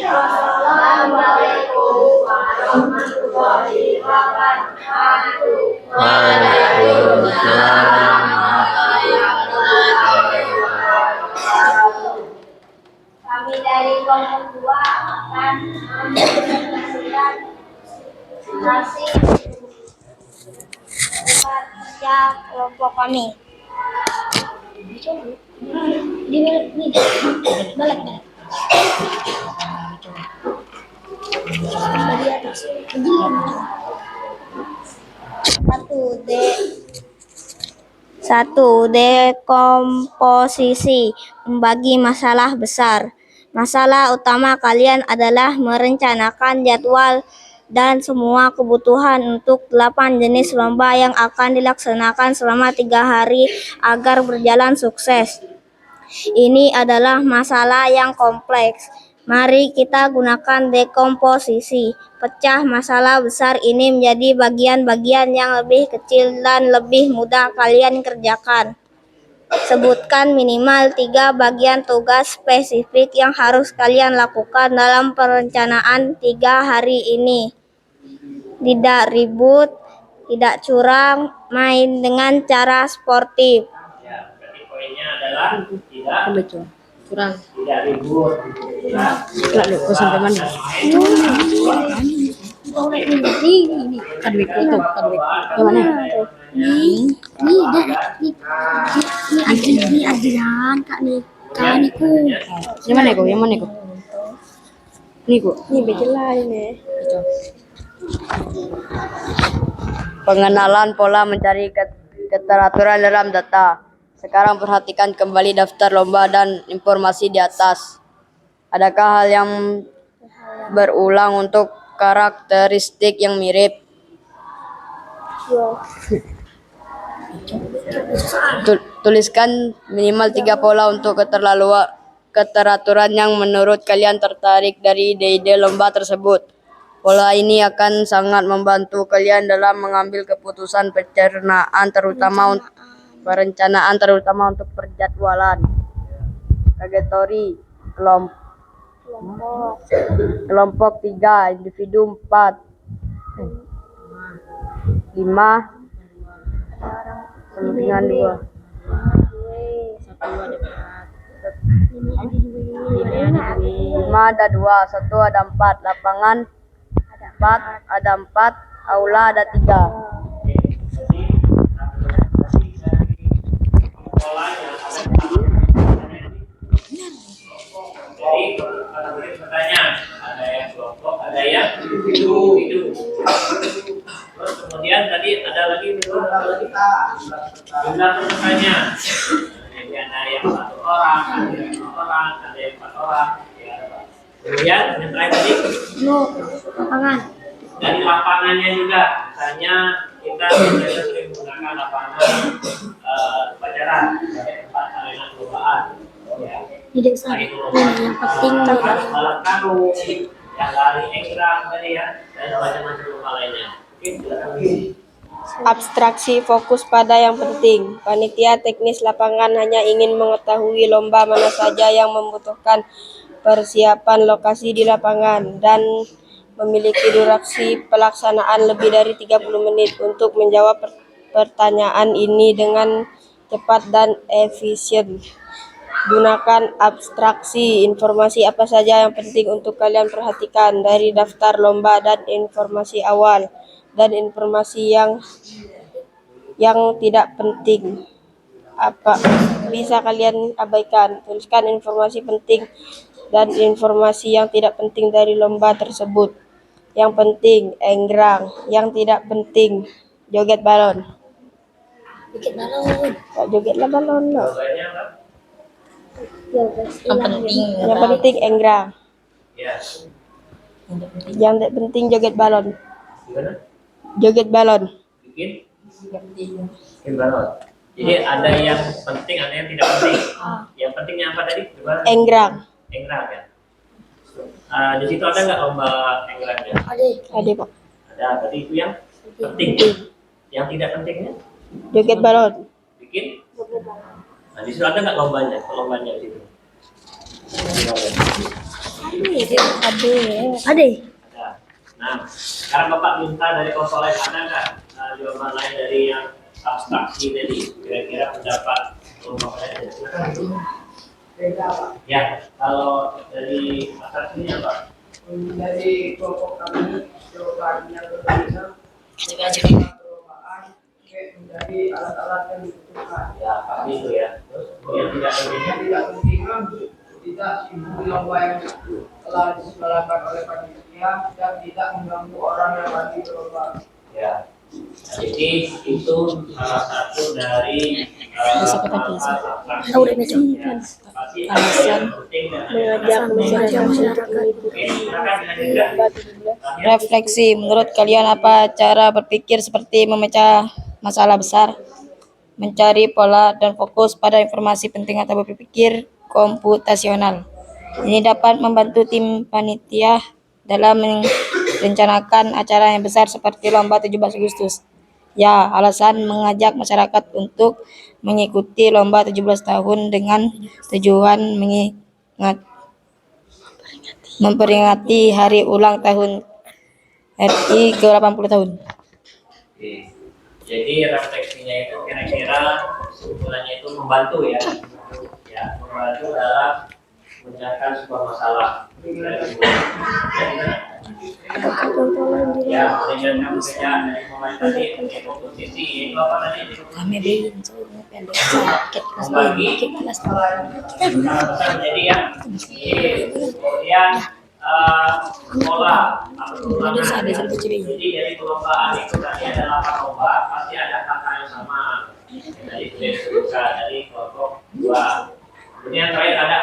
Assalamualaikum warahmatullahi wabarakatuh. Waalaikumsalam. Kami dari kelompok 2 akan mempresentasikan hasil kerja kelompok kami. Di balik. Dari atas. 1D komposisi, membagi masalah besar. Masalah utama kalian adalah merencanakan jadwal dan semua kebutuhan untuk 8 jenis lomba yang akan dilaksanakan selama 3 hari agar berjalan sukses. Ini adalah masalah yang kompleks. Mari kita gunakan dekomposisi. Pecah masalah besar ini menjadi bagian-bagian yang lebih kecil dan lebih mudah kalian kerjakan. Sebutkan minimal 3 bagian tugas spesifik yang harus kalian lakukan dalam perencanaan 3 hari ini. Tidak ribut, tidak curang, main dengan cara sportif. Ya, berarti poinnya adalah tidak kurang ribut. lalu kau sampai mana ini kadwik itu kadwik ke mana Ini Adrian Kak Nika niku. yang mana kau ini kok Ini bejela ini. pengenalan pola mencari keteraturan dalam data. Sekarang perhatikan kembali daftar lomba dan informasi di atas. Adakah hal yang berulang untuk karakteristik yang mirip? Tuliskan minimal 3 pola untuk keteraturan yang menurut kalian tertarik dari ide-ide lomba tersebut. Pola ini akan sangat membantu kalian dalam mengambil keputusan perencanaan terutama untuk perjadwalan. Kategori kelompok 3, individu 4, 5, kepentingan 2. 5 ada 2, 1 ada 4, lapangan 4 ada 4, aula ada 3. Jadi kategori pertanyaan ada yang kelompok, ada yang individu. Terus kemudian tadi ada lagi jumlah pesertanya. Jadi ada yang 1 orang, ada yang 2 orang, ada yang 4 orang. Ya. Kemudian yang terakhir tadi Lapangan. dari lapangannya juga, misalnya kita biasanya sering menggunakan lapangan upacara sebagai tempat arena perlombaan. Ya. Tidak usah. Nah, itu Yang penting balap karung, yang lari enggrang tadi ya, dan macam-macam lomba lainnya. Oke, silakan. Abstraksi fokus pada yang penting. Panitia teknis lapangan hanya ingin mengetahui lomba mana saja yang membutuhkan persiapan lokasi di lapangan dan memiliki durasi pelaksanaan lebih dari 30 menit untuk menjawab pertanyaan ini dengan cepat dan efisien. Gunakan abstraksi informasi apa saja yang penting untuk kalian perhatikan dari daftar lomba dan informasi awal dan informasi yang tidak penting apa bisa kalian abaikan. Tuliskan informasi penting dan informasi yang tidak penting dari lomba tersebut. Yang penting enggrang, yang tidak penting joget balon. Dikit balon. Jogetlah balon loh. Jawabannya apa? Yang penting enggrang, Ya. yang tidak penting joget balon. Gimana? Joget balon. Bikin balon. Jadi ada yang penting, ada yang tidak penting. Yang pentingnya apa tadi? Gimana? Enggrang. Enggrang ya. Di situ ada nggak lomba enggrangnya? Ada Pak. Ada. Berarti itu yang penting. Yang tidak pentingnya? Joget balon. Bikin. Nah, di situ ada nggak lombanya? Lombanya di situ. Ada. Ada. Nah, sekarang Bapak minta dari konsolen ada nggak jawaban lain dari yang abstraksi tadi? Kira-kira pendapat lomba kalian? Ya, kalau dari abstraksinya Pak? Dari kelompok kami jawabannya berbeda. Perlombaan menjadi alat-alat yang dibutuhkan. Ya, pasti itu ya. Terus yang tidak pentingnya? Yang tidak penting tidak sibuk lomba yang telah diselenggarakan oleh panitia dan tidak mengganggu orang yang lagi berlomba. Ya. Jadi itu salah satu dari Refleksi, menurut kalian apa cara berpikir seperti memecah masalah besar, mencari pola dan fokus pada informasi penting atau berpikir komputasional? Ini dapat membantu tim panitia dalam merencanakan acara yang besar seperti lomba 17 Agustus. Ya, alasan mengajak masyarakat untuk mengikuti lomba 17 tahun dengan tujuan memperingati hari ulang tahun RI ke-80 tahun. Oke. Jadi refleksinya itu kira-kira kesimpulannya itu membantu ya. Ya, membantu dalam menyelesaikan sebuah masalah. Ya, dengan kerjaan dari mulai tadi komposisi itu apa tadi? Membagi jadi ya. Kemudian pola jadi dari perlombaan itu tadi ada 8 lomba, pasti ada kata yang sama. Jadi dari kelompok 2. Kemudian terakhir ada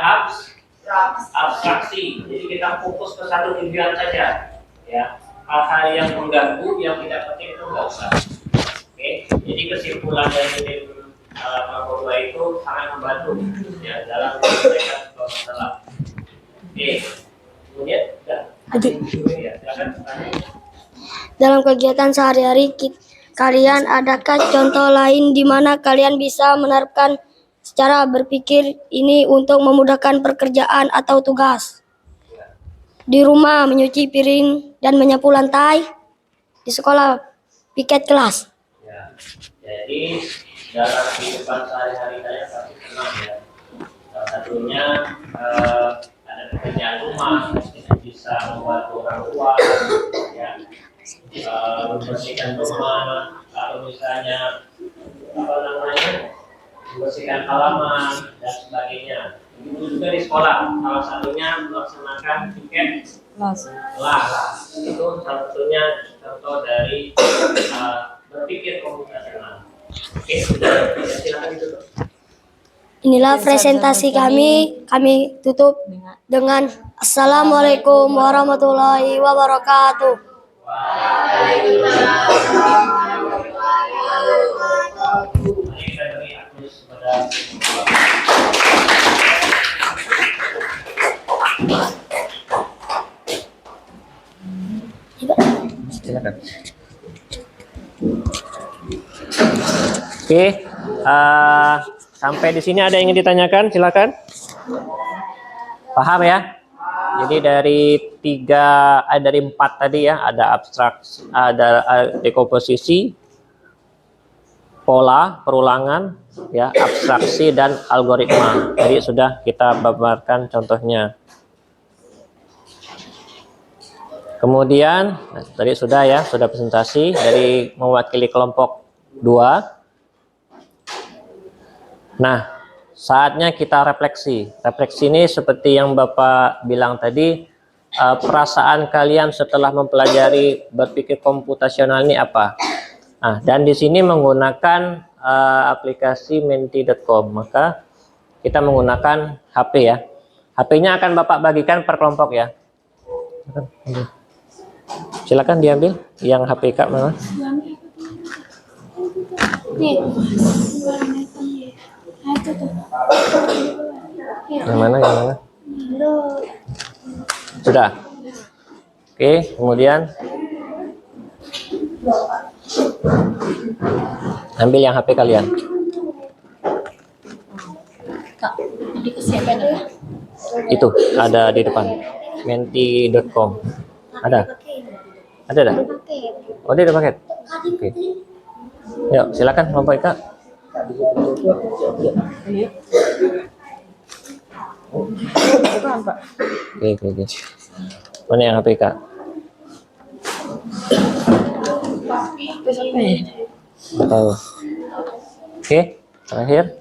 abstraksi. Jadi kita fokus ke satu tujuan saja. Ya, hal-hal yang mengganggu, yang tidak penting itu nggak usah. Oke, jadi kesimpulan dari tim kelompok 2 itu sangat membantu ya dalam menyelesaikan masalah. Oke, kemudian ya, silakan. Dalam kegiatan sehari-hari kalian adakah contoh lain di mana kalian bisa menerapkan cara berpikir ini untuk memudahkan pekerjaan atau tugas? Di rumah menyuci piring dan menyapu lantai, di sekolah piket kelas. Ya, jadi dalam kehidupan sehari-hari kalian pasti senang ya. Salah satunya ada pekerjaan rumah, bisa membantu orang tua, ya, membersihkan rumah, atau misalnya apa namanya, membersihkan halaman dan sebagainya. Begitu juga di sekolah, salah satunya melaksanakan piket kelas. Itu salah satunya contoh dari berpikir komputasional. Oke, sudah, silakan ditutup. Inilah presentasi kami. Kami tutup dengan Assalamualaikum warahmatullahi wabarakatuh. Mari kita beri aplaus kepada silakan. Oke, sampai di sini ada yang ingin ditanyakan, silakan. Paham ya? Jadi dari 4 tadi ya, ada abstraksi, ada dekomposisi, pola, perulangan, ya, abstraksi dan algoritma. Jadi sudah kita paparkan contohnya. Kemudian tadi sudah ya, sudah presentasi dari mewakili kelompok 2. Nah, saatnya kita refleksi. Refleksi ini seperti yang Bapak bilang tadi, perasaan kalian setelah mempelajari berpikir komputasional ini apa? Nah, dan di sini menggunakan aplikasi menti.com, maka kita menggunakan HP ya. HP-nya akan Bapak bagikan per kelompok ya. Silakan diambil yang HP Kak mana? Yang mana? Yang mana? Sudah. Oke, kemudian ambil yang HP kalian. Itu ada di depan. Menti.com. Ada? Ada dah? Oh, dia ada paket. Oke. Yuk, silakan kelompok Kak. Oke. Mana yang HP Kak? Nggak tahu. Oke, terakhir.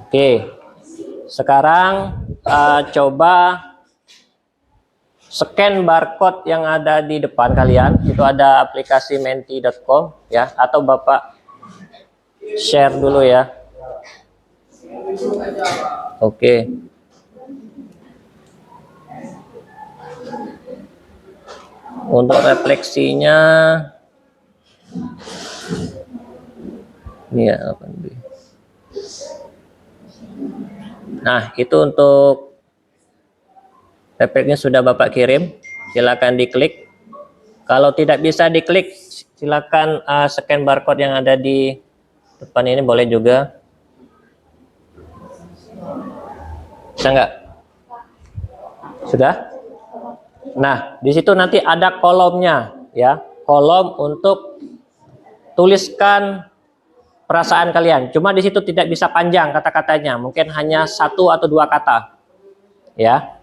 Oke, sekarang coba scan barcode yang ada di depan kalian. Itu ada aplikasi menti.com ya, atau Bapak share dulu ya. Oke. Untuk refleksinya ini ya, apa nih? Nah, itu untuk refleksinya sudah Bapak kirim. Silakan diklik. Kalau tidak bisa diklik, silakan scan barcode yang ada di depan ini, boleh juga. Bisa nggak? Sudah? Nah, di situ nanti ada kolomnya, ya, kolom untuk tuliskan perasaan kalian. Cuma di situ tidak bisa panjang kata-katanya, mungkin hanya 1 atau 2 kata, ya.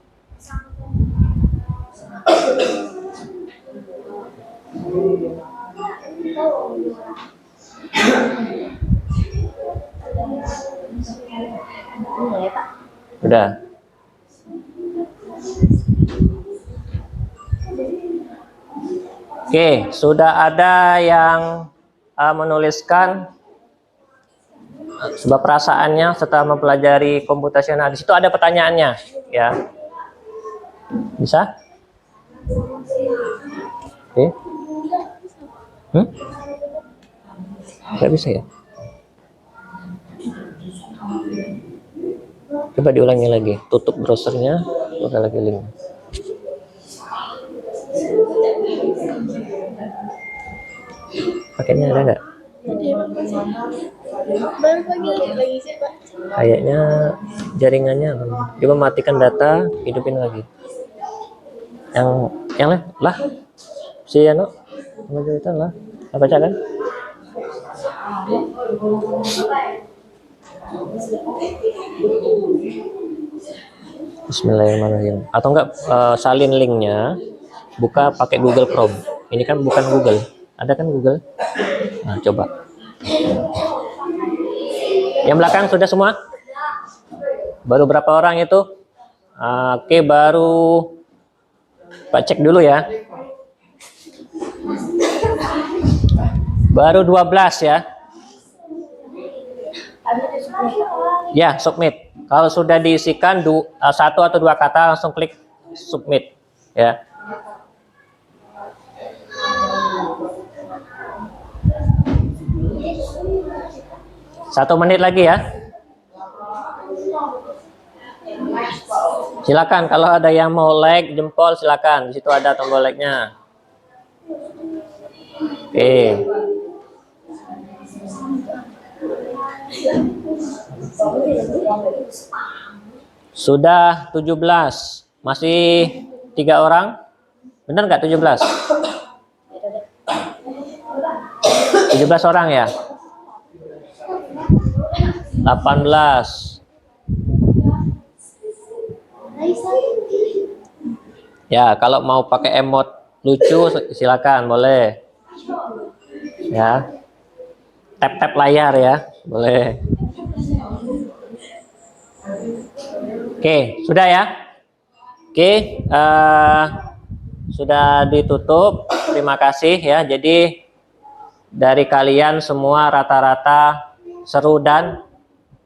Udah. Oke, sudah ada yang menuliskan sebuah perasaannya setelah mempelajari komputasional. Di situ ada pertanyaannya, ya. Bisa? Oke. Nggak bisa ya? Coba diulangi lagi. Tutup browsernya, buka lagi link. Paketnya ada nggak? Kayaknya jaringannya. Coba matikan data, hidupin lagi. Yang lah, si Ano, itu lah. Apa baca kan? Bismillahirrahmanirrahim. Atau enggak salin linknya, buka pakai Google Chrome. Ini kan bukan Google. Ada kan Google? Nah, coba. Yang belakang sudah semua? Baru berapa orang itu? Oke, baru Pak cek dulu ya. Baru 12 ya. Ya, submit. Kalau sudah diisikan satu atau dua kata, langsung klik submit ya. Satu menit lagi ya. Silakan kalau ada yang mau like jempol silakan. Di situ ada tombol like-nya. Oke. Sudah 17. Masih 3 orang? Benar nggak 17? 17 orang ya? 18. Ya, kalau mau pakai emot lucu silakan, boleh. Ya. Tap-tap layar ya, boleh. Oke, sudah ya? Oke, sudah ditutup. Terima kasih ya. Jadi dari kalian semua rata-rata seru dan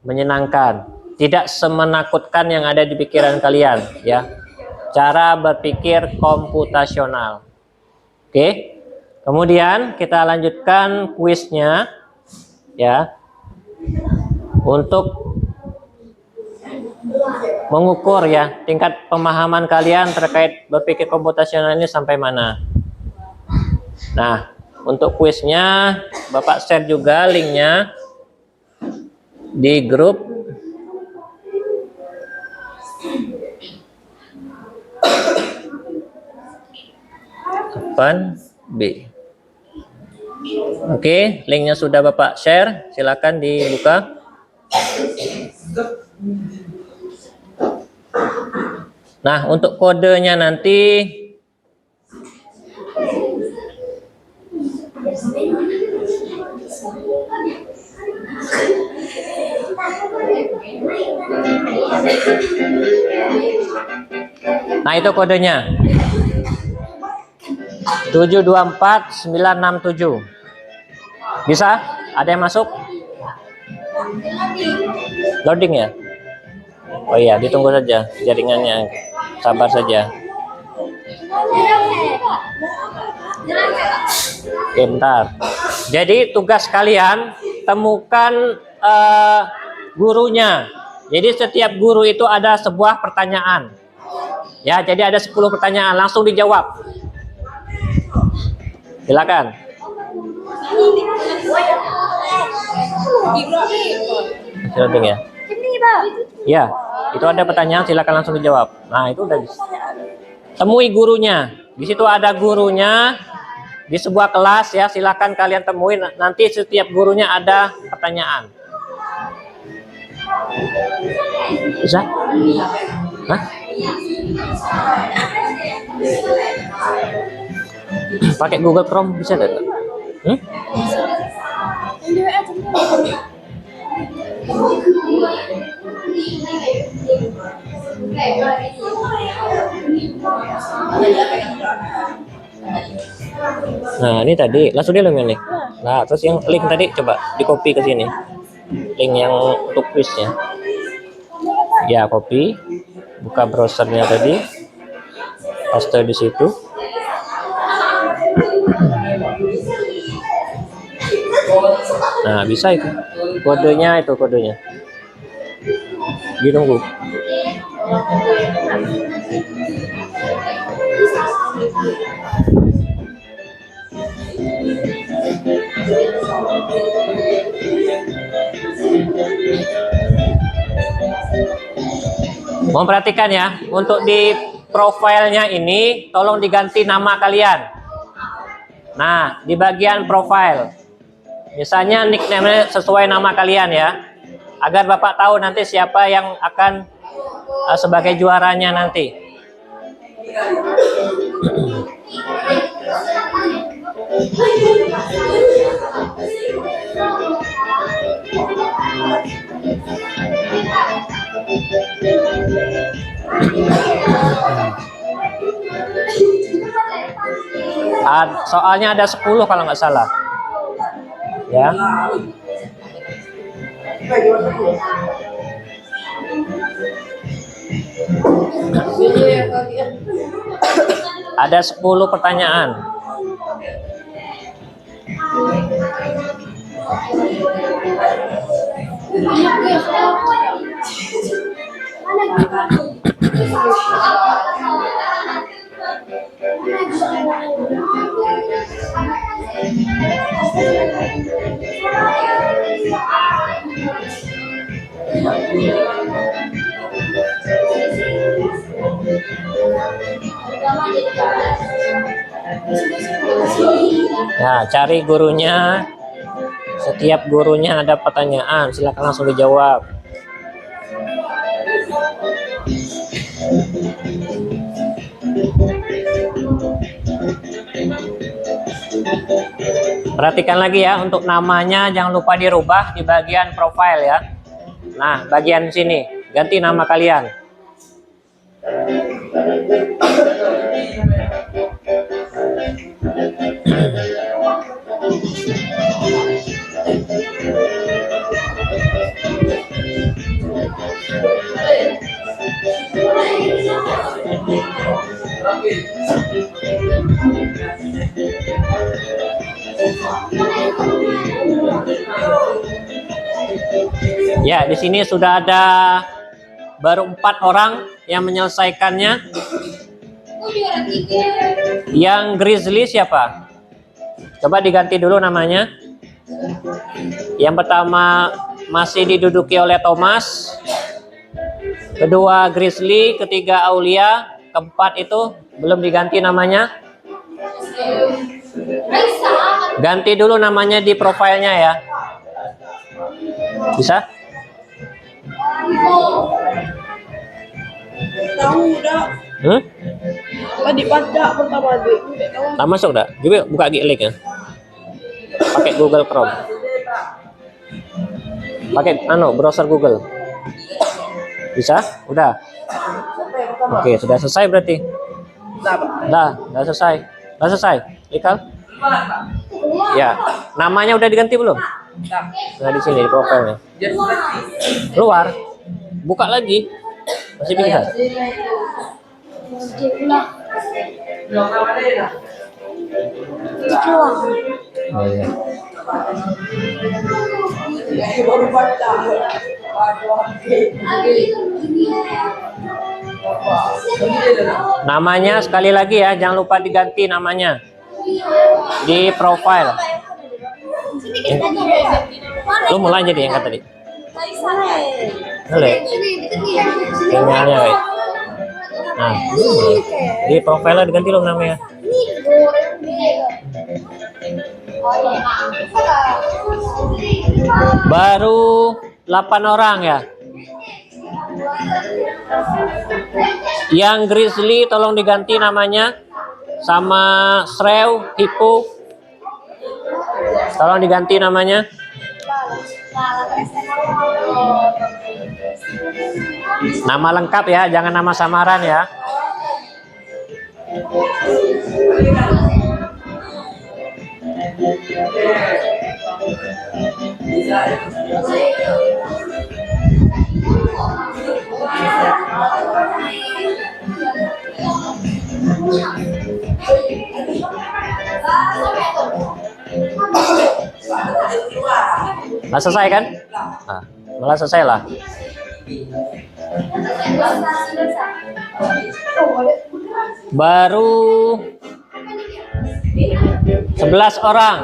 menyenangkan. Tidak semenakutkan yang ada di pikiran kalian ya. Cara berpikir komputasional. Oke. Kemudian kita lanjutkan kuisnya ya. Untuk mengukur ya tingkat pemahaman kalian terkait berpikir komputasional ini sampai mana. Nah, untuk kuisnya Bapak share juga linknya di grup B. Oke, linknya sudah Bapak share, silakan dibuka. Nah, untuk kodenya nanti nah itu kodenya 724967. Bisa? Ada yang masuk? Loading ya? Oh iya, ditunggu saja jaringannya. Sabar saja. Bentar. Jadi tugas kalian temukan gurunya. Jadi setiap guru itu ada sebuah pertanyaan. Ya, jadi ada 10 pertanyaan, langsung dijawab. Silakan. Loading ya? Ya, itu ada pertanyaan, silakan langsung dijawab. Nah, itu udah bisa. Temui gurunya. Di situ ada gurunya di sebuah kelas ya, silakan kalian temui. Nanti setiap gurunya ada pertanyaan. Bisa? Hah? Pakai Google Chrome bisa enggak? Nah, ini tadi langsung dia nih. Nah, terus yang link tadi coba di copy ke sini. Link yang untuk quiznya. Ya, copy. Buka browsernya tadi. Paste di situ. Nah, bisa itu. Kodenya itu kodenya. Ditunggu. Mohon perhatikan ya, untuk di profilnya ini tolong diganti nama kalian. Nah, di bagian profile, misalnya nickname sesuai nama kalian ya, agar Bapak tahu nanti siapa yang akan sebagai juaranya nanti. Soalnya ada 10 kalau nggak salah. Ya. Ada 10 pertanyaan. Nah, cari gurunya. Setiap gurunya ada pertanyaan, silakan langsung dijawab. Perhatikan lagi ya, untuk namanya jangan lupa dirubah di bagian profile ya. Nah, bagian sini ganti nama kalian. Ya, di sini sudah ada baru 4 orang yang menyelesaikannya. Yang Grizzly siapa? Coba diganti dulu namanya. Yang pertama masih diduduki oleh Thomas. Kedua Grizzly, ketiga Aulia, keempat itu belum diganti namanya. Ganti dulu namanya di profilnya ya. Bisa? Tahu udah. Tadi baca pertama di. Tak masuk dah. Coba buka link ya. Pakai Google Chrome. Pakai browser Google. Bisa? Udah. Oke, sudah selesai berarti. Udah selesai. Udah selesai. Ikal? Ya. Namanya udah diganti belum? Nah, di sini di profilnya. Keluar. Buka lagi. Masih bisa. Oh, iya. Namanya sekali lagi ya, jangan lupa diganti namanya di profile. Lu mulai jadi yang kata tadi. Boleh. Sinyalnya kayak. Nah, di profile diganti lo namanya. Baru 8 orang ya. Yang Grizzly tolong diganti namanya, sama Shrew, Hippo. Tolong diganti namanya. Nama lengkap ya, jangan nama samaran ya. Nah, selesai kan? Nah, malah selesai lah. Baru 11 orang.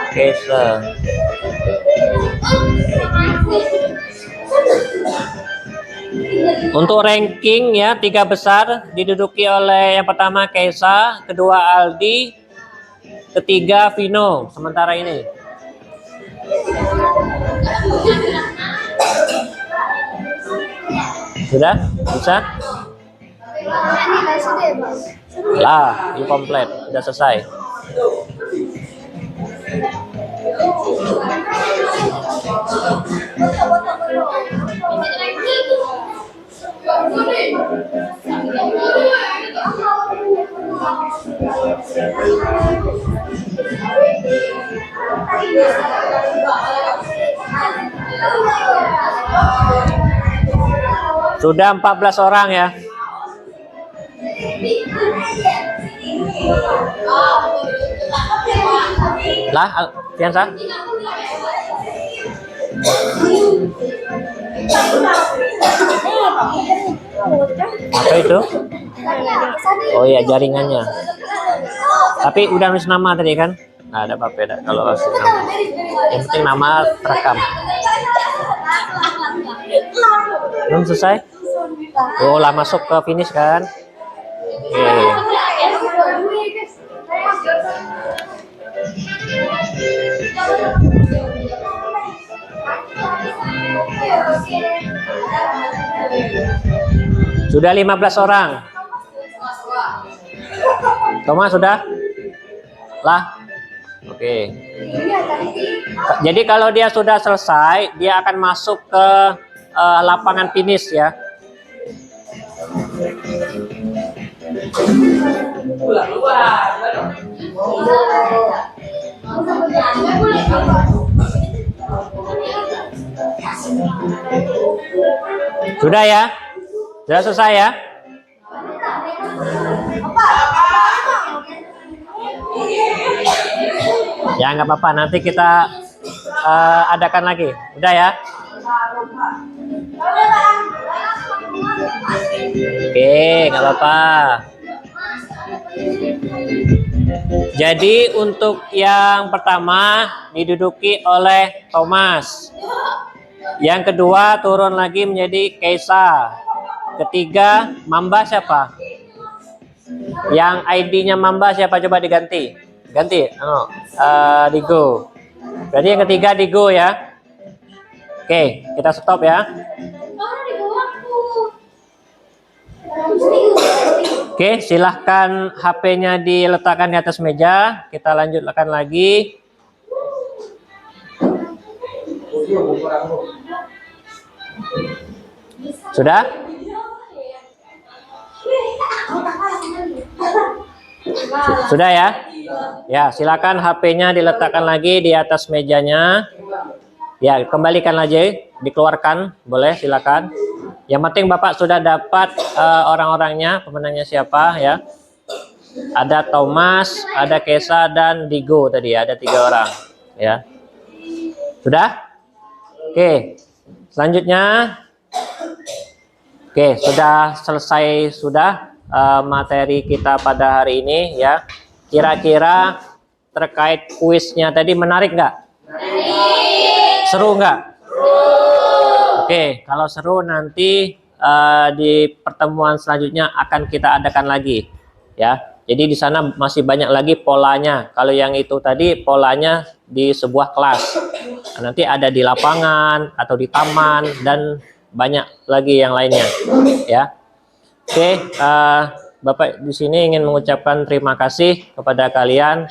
Oke, untuk ranking ya, 3 besar diduduki oleh yang pertama Kaisa, kedua Aldi, ketiga Vino sementara ini. Sudah? Bisa? Lah, ini komplit, sudah selesai. Sudah 14 orang ya. Lah, Fiansa? Apa itu? Oh iya, jaringannya. Tapi udah nulis nama tadi kan? Nah, ada apa beda kalau nulis nama. Yang penting nama terekam. Belum selesai? Oh lah, masuk ke finish kan? Oke. Sudah 15 orang. Thomas sudah? Lah. Oke. Jadi kalau dia sudah selesai, dia akan masuk ke lapangan finish ya. Sudah ya? Sudah selesai ya? Ya nggak apa-apa, nanti kita adakan lagi. Udah ya? Oke, nggak apa-apa. Jadi untuk yang pertama diduduki oleh Thomas. Yang kedua turun lagi menjadi Kaisa. Ketiga Mamba siapa? Yang ID-nya Mamba siapa, coba diganti. Ganti. Digo. Berarti yang ketiga Digo ya. Oke, kita stop ya. Oke, silahkan HP-nya diletakkan di atas meja. Kita lanjutkan lagi. Sudah? Sudah ya? Ya, silakan HP-nya diletakkan lagi di atas mejanya. Ya, kembalikan aja, dikeluarkan, boleh silakan. Yang penting Bapak sudah dapat orang-orangnya, pemenangnya siapa ya. Ada Thomas, ada Kesa dan Digo tadi, ada 3 orang ya. Sudah? Oke. Selanjutnya. Oke, sudah selesai materi kita pada hari ini ya. Kira-kira terkait kuisnya tadi menarik nggak? Seru nggak? Oke, kalau seru nanti di pertemuan selanjutnya akan kita adakan lagi ya. Jadi di sana masih banyak lagi polanya. Kalau yang itu tadi polanya di sebuah kelas. Nah, nanti ada di lapangan atau di taman dan banyak lagi yang lainnya ya. Oke, Bapak di sini ingin mengucapkan terima kasih kepada kalian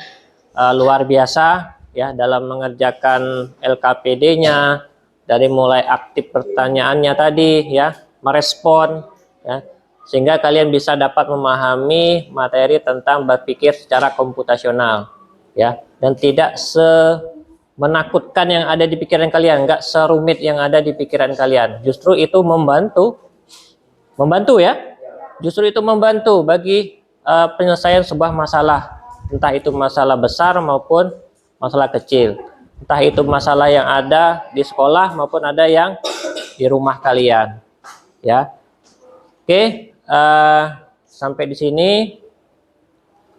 luar biasa ya dalam mengerjakan LKPD-nya, dari mulai aktif pertanyaannya tadi ya, merespon ya, sehingga kalian bisa dapat memahami materi tentang berpikir secara komputasional ya, dan tidak menakutkan yang ada di pikiran kalian, nggak serumit yang ada di pikiran kalian. Justru itu membantu ya. Justru itu membantu bagi penyelesaian sebuah masalah, entah itu masalah besar maupun masalah kecil. entah itu masalah yang ada di sekolah maupun ada yang di rumah kalian, ya. Oke, sampai di sini.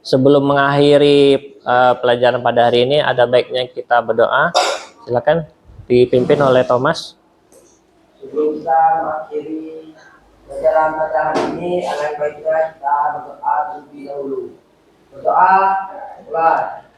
Sebelum mengakhiri pelajaran pada hari ini, ada baiknya kita berdoa. Silakan dipimpin oleh Thomas. Sebelum kita mengakhiri pelajaran pada hari ini, alangkah baiknya kita berdoa terlebih dahulu. Berdoa, mulai.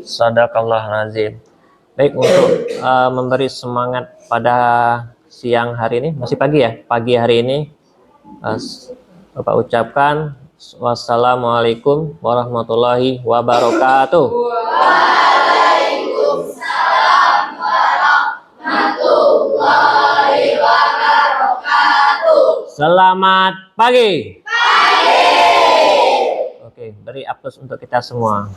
Sadaqallah nazim. Baik, untuk memberi semangat pada siang hari ini, masih pagi ya, pagi hari ini, Bapak ucapkan wassalamualaikum warahmatullahi wabarakatuh. Selamat pagi. Oke, beri aplaus untuk kita semua.